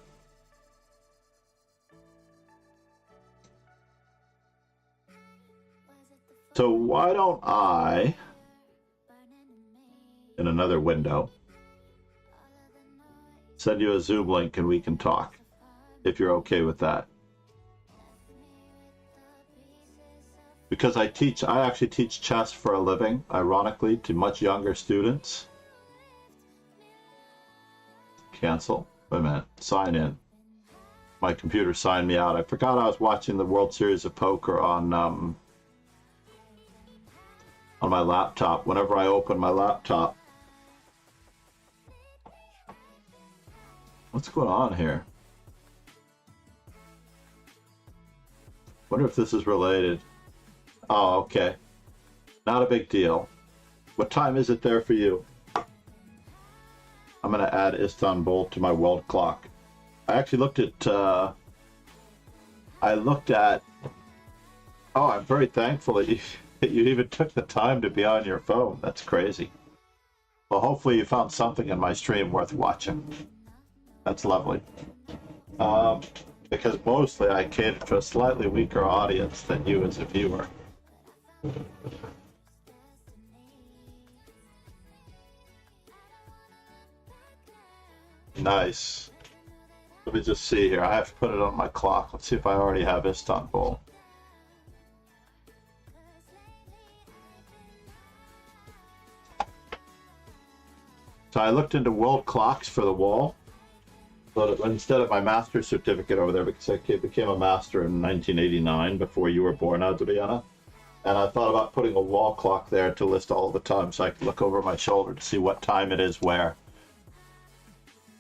So why don't I, in another window, send you a Zoom link and we can talk, if you're okay with that. Because I actually teach chess for a living, ironically, to much younger students. Cancel. Wait a minute. Sign in. My computer signed me out. I forgot I was watching the World Series of Poker on my laptop. Whenever I open my laptop. What's going on here? Wonder if this is related. Oh, okay. Not a big deal. What time is it there for you? I'm going to add Istanbul to my world clock. I actually looked at... oh, I'm very thankful that you even took the time to be on your phone. That's crazy. Well, hopefully you found something in my stream worth watching. That's lovely. Because mostly I cater to a slightly weaker audience than you as a viewer. Nice. Let me just see here. I have to put it on my clock. Let's see if I already have Istanbul. So I looked into world clocks for the wall. But instead of my master's certificate over there, because I became a master in 1989 before you were born, Adriana. And I thought about putting a wall clock there to list all the time so I could look over my shoulder to see what time it is where.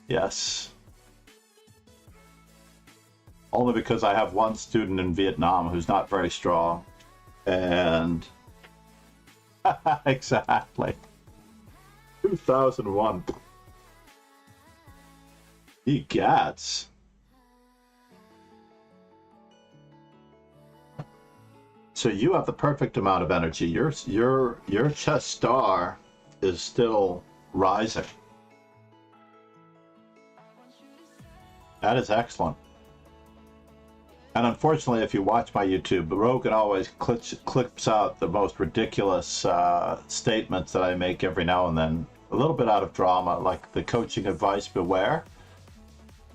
Yes. Only because I have one student in Vietnam who's not very strong. And... exactly. 2001. Egats. So you have the perfect amount of energy. Your chess star is still rising. That is excellent. And unfortunately, if you watch my YouTube, Rogan always clips out the most ridiculous statements that I make every now and then. A little bit out of drama, like the coaching advice, beware.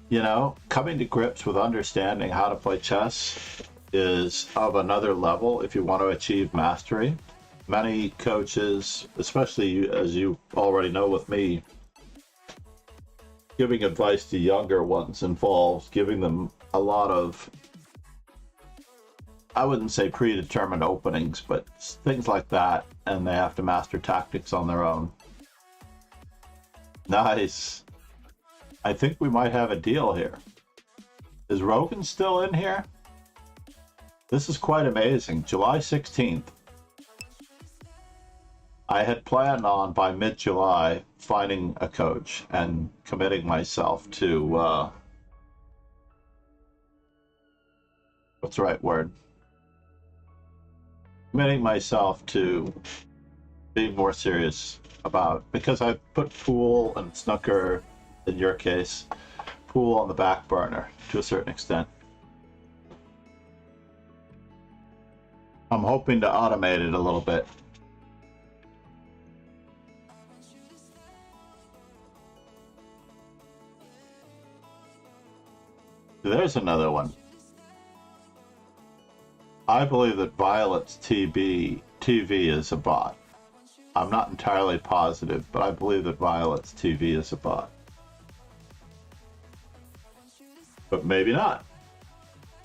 You know, coming to grips with understanding how to play chess is of another level if you want to achieve mastery. Many coaches, especially you, as you already know with me, giving advice to younger ones involves giving them a lot of, I wouldn't say predetermined openings, but things like that, and they have to master tactics on their own. Nice. I think we might have a deal here. Is Rogan still in here? This is quite amazing. July 16th. I had planned on, by mid-July, finding a coach and committing myself to, what's the right word? Committing myself to being more serious about, because I put pool and snooker, in your case, pool on the back burner to a certain extent. I'm hoping to automate it a little bit. There's another one. I believe that Violet's TV is a bot. I'm not entirely positive, but I believe that Violet's TV is a bot. But maybe not.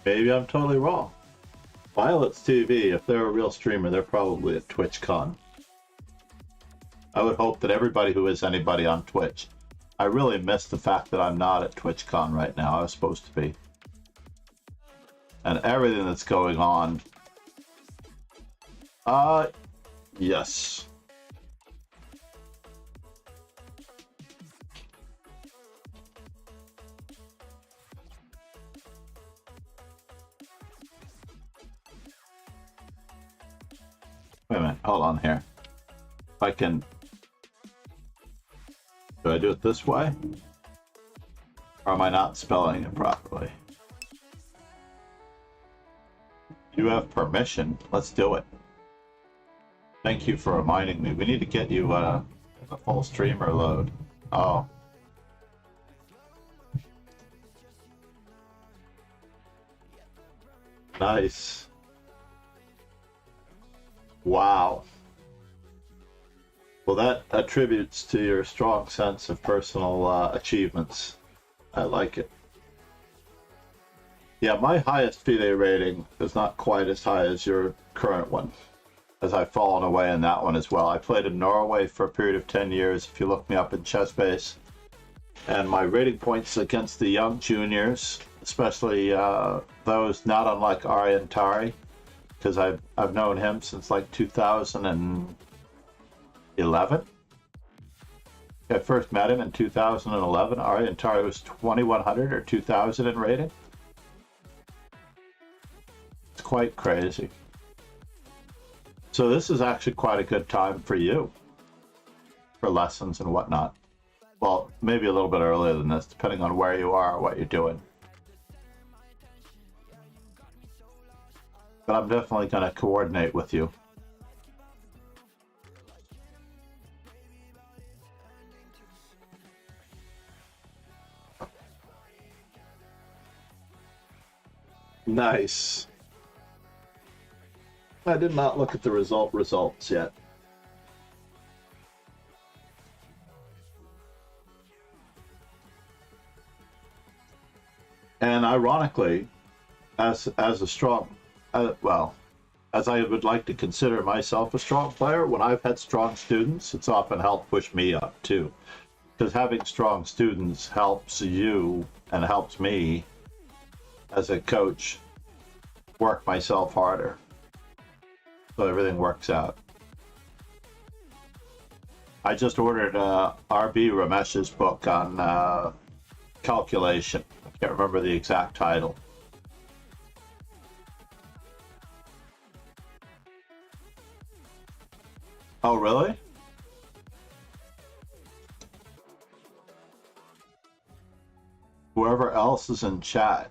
Maybe I'm totally wrong. Violet's TV, if they're a real streamer, they're probably at TwitchCon. I would hope that everybody who is anybody on Twitch. I really miss the fact that I'm not at TwitchCon right now. I was supposed to be. and everything that's going on. Yes. Wait a minute, hold on here. If I can... Do I do it this way? Or am I not spelling it properly? You have permission. Let's do it. Thank you for reminding me. We need to get you a full streamer load. Oh. Nice. Wow. Well, that attributes to your strong sense of personal achievements. I like it. Yeah, my highest FIDE rating is not quite as high as your current one, as I've fallen away in that one as well. I played in Norway for a period of 10 years, if you look me up in ChessBase. And my rating points against the young juniors, especially those not unlike Aryan Tari, because I've known him since like 2011. I first met him in 2011. Aryan Tari was 2100 or 2000 in rating. It's quite crazy. So this is actually quite a good time for you, for lessons and whatnot. Well, maybe a little bit earlier than this, depending on where you are or what you're doing. But I'm definitely going to coordinate with you. Nice. I did not look at the results yet. And ironically, as a strong, well, as I would like to consider myself a strong player, when I've had strong students, it's often helped push me up too. Because having strong students helps you and helps me as a coach work myself harder. So everything works out. I just ordered R.B. Ramesh's book on calculation. I can't remember the exact title. Oh, really? Whoever else is in chat.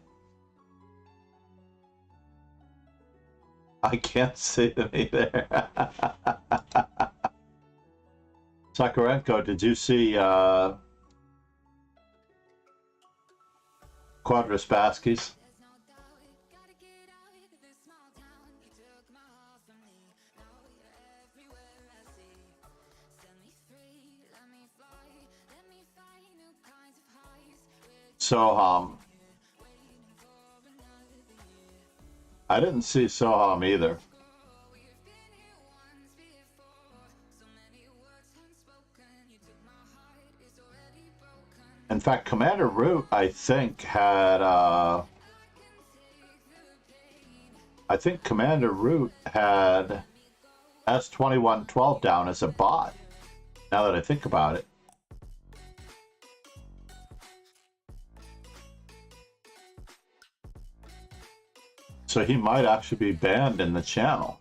I can't see them either. Sakarenko, did you see Quadraspaskis? Soham. I didn't see Soham either. In fact, Commander Root, I think, had Commander Root had S2112 down as a bot, now that I think about it. So he might actually be banned in the channel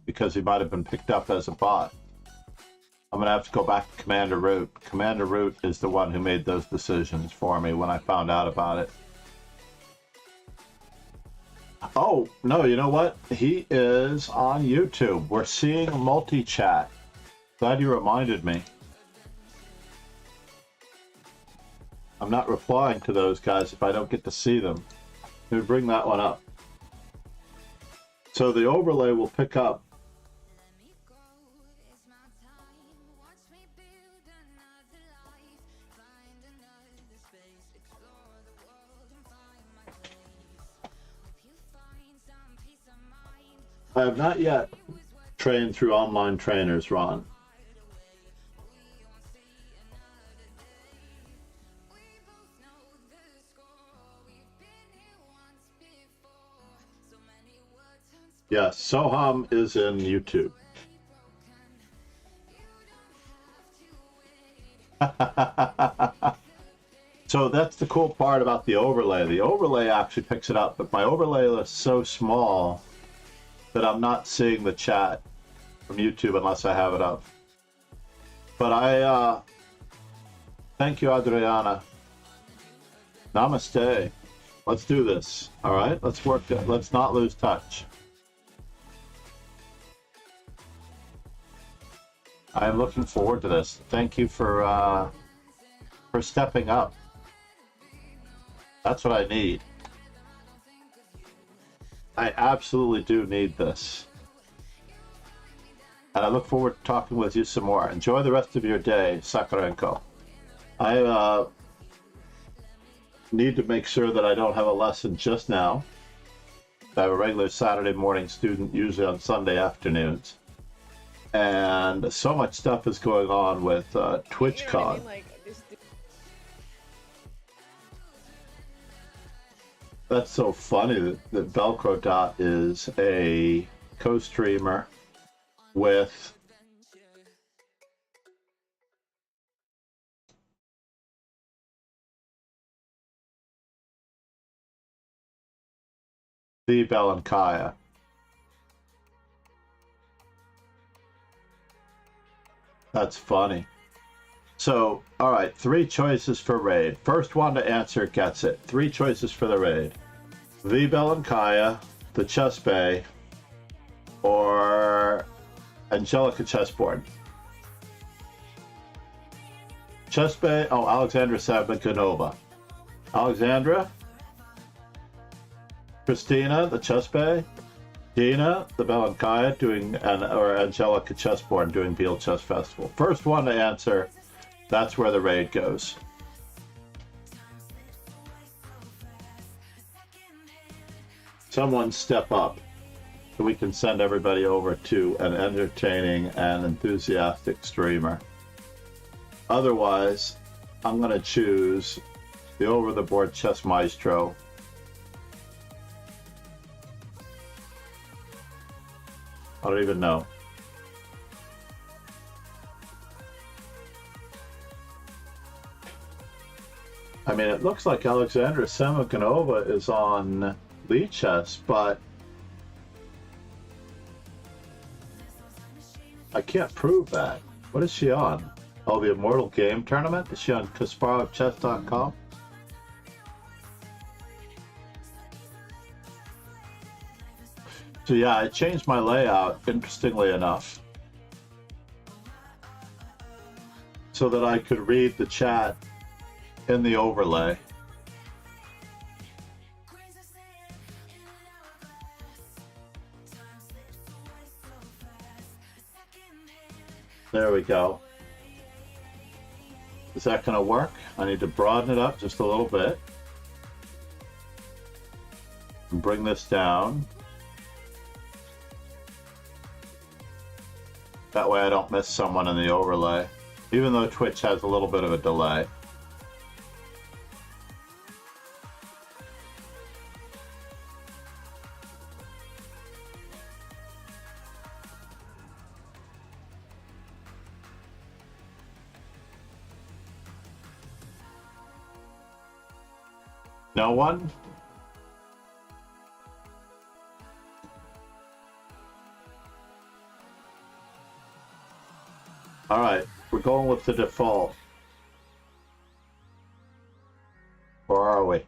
because he might have been picked up as a bot. I'm going to have to go back to Commander Root. Commander Root is the one who made those decisions for me when I found out about it. Oh, no, you know what? He is on YouTube. We're seeing multi-chat. Glad you reminded me. I'm not replying to those guys if I don't get to see them. Let me bring that one up. So the overlay will pick up. I have not yet trained through online trainers, Ron. Yes, Soham is in YouTube. So that's the cool part about the overlay. The overlay actually picks it up, but my overlay is so small that I'm not seeing the chat from YouTube unless I have it up. But I thank you, Adriana. Namaste. Let's do this. All right, let's work. Let's not lose touch. I'm looking forward to this. Thank you for stepping up. That's what I need. I absolutely do need this. And I look forward to talking with you some more. Enjoy the rest of your day, Sakarenko. I need to make sure that I don't have a lesson just now. I have a regular Saturday morning student, usually on Sunday afternoons. And so much stuff is going on with TwitchCon. That's so funny that Velcro Dot is a co-streamer with the Belankaya. That's funny. So, all right, 3 choices for raid. First one to answer gets it. 3 choices for the raid. The Belankaya, the Chess Bay, or Angelica Chessboard. Chess Bay, oh, Alexandra Sabakanova. Alexandra, Christina, the Chess Bay, Dina, the Belankaya, or Angelica Chessboard doing Beal Chess Festival. First one to answer, that's where the raid goes. Someone step up so we can send everybody over to an entertaining and enthusiastic streamer. Otherwise, I'm going to choose the over-the-board chess maestro. I don't even know. I mean, it looks like Alexandra Semikonova is on Lichess, but I can't prove that. What is she on? Oh, the Immortal Game Tournament? Is she on KasparovChess.com? So yeah, I changed my layout, interestingly enough, so that I could read the chat in the overlay. There we go. Is that going to work? I need to broaden it up just a little bit. And bring this down. That way I don't miss someone in the overlay, even though Twitch has a little bit of a delay. No one? All right, we're going with the default. Or are we?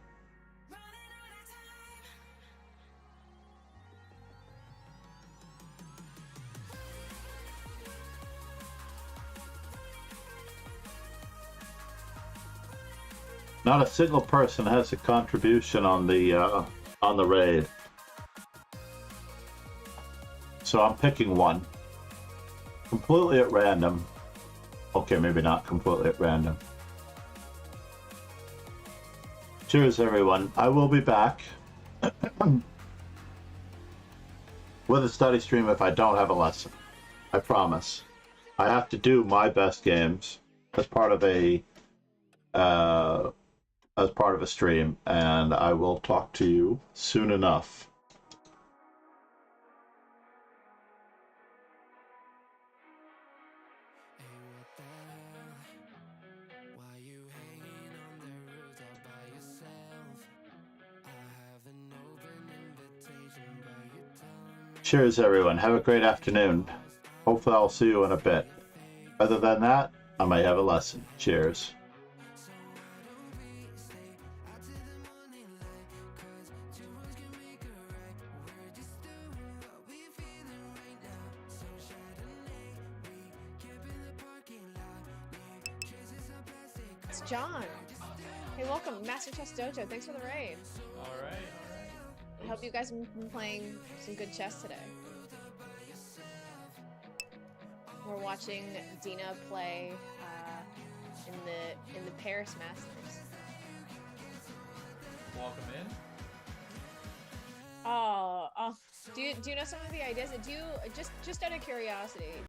Not a single person has a contribution on the raid. So I'm picking one. Completely at random. Okay, maybe not completely at random. Cheers, everyone. I will be back with a study stream if I don't have a lesson. I promise. I have to do my best games as part of a stream, and I will talk to you soon enough. Cheers, everyone. Have a great afternoon. Hopefully I'll see you in a bit. Other than that, I might have a lesson. Cheers. It's John. Hey, welcome, Master Chess Dojo. Thanks for the raid. All right. I hope you guys have been playing some good chess today. We're watching Dina play in the Paris Masters. Welcome in. Oh, do you know some of the ideas? Do you just out of curiosity?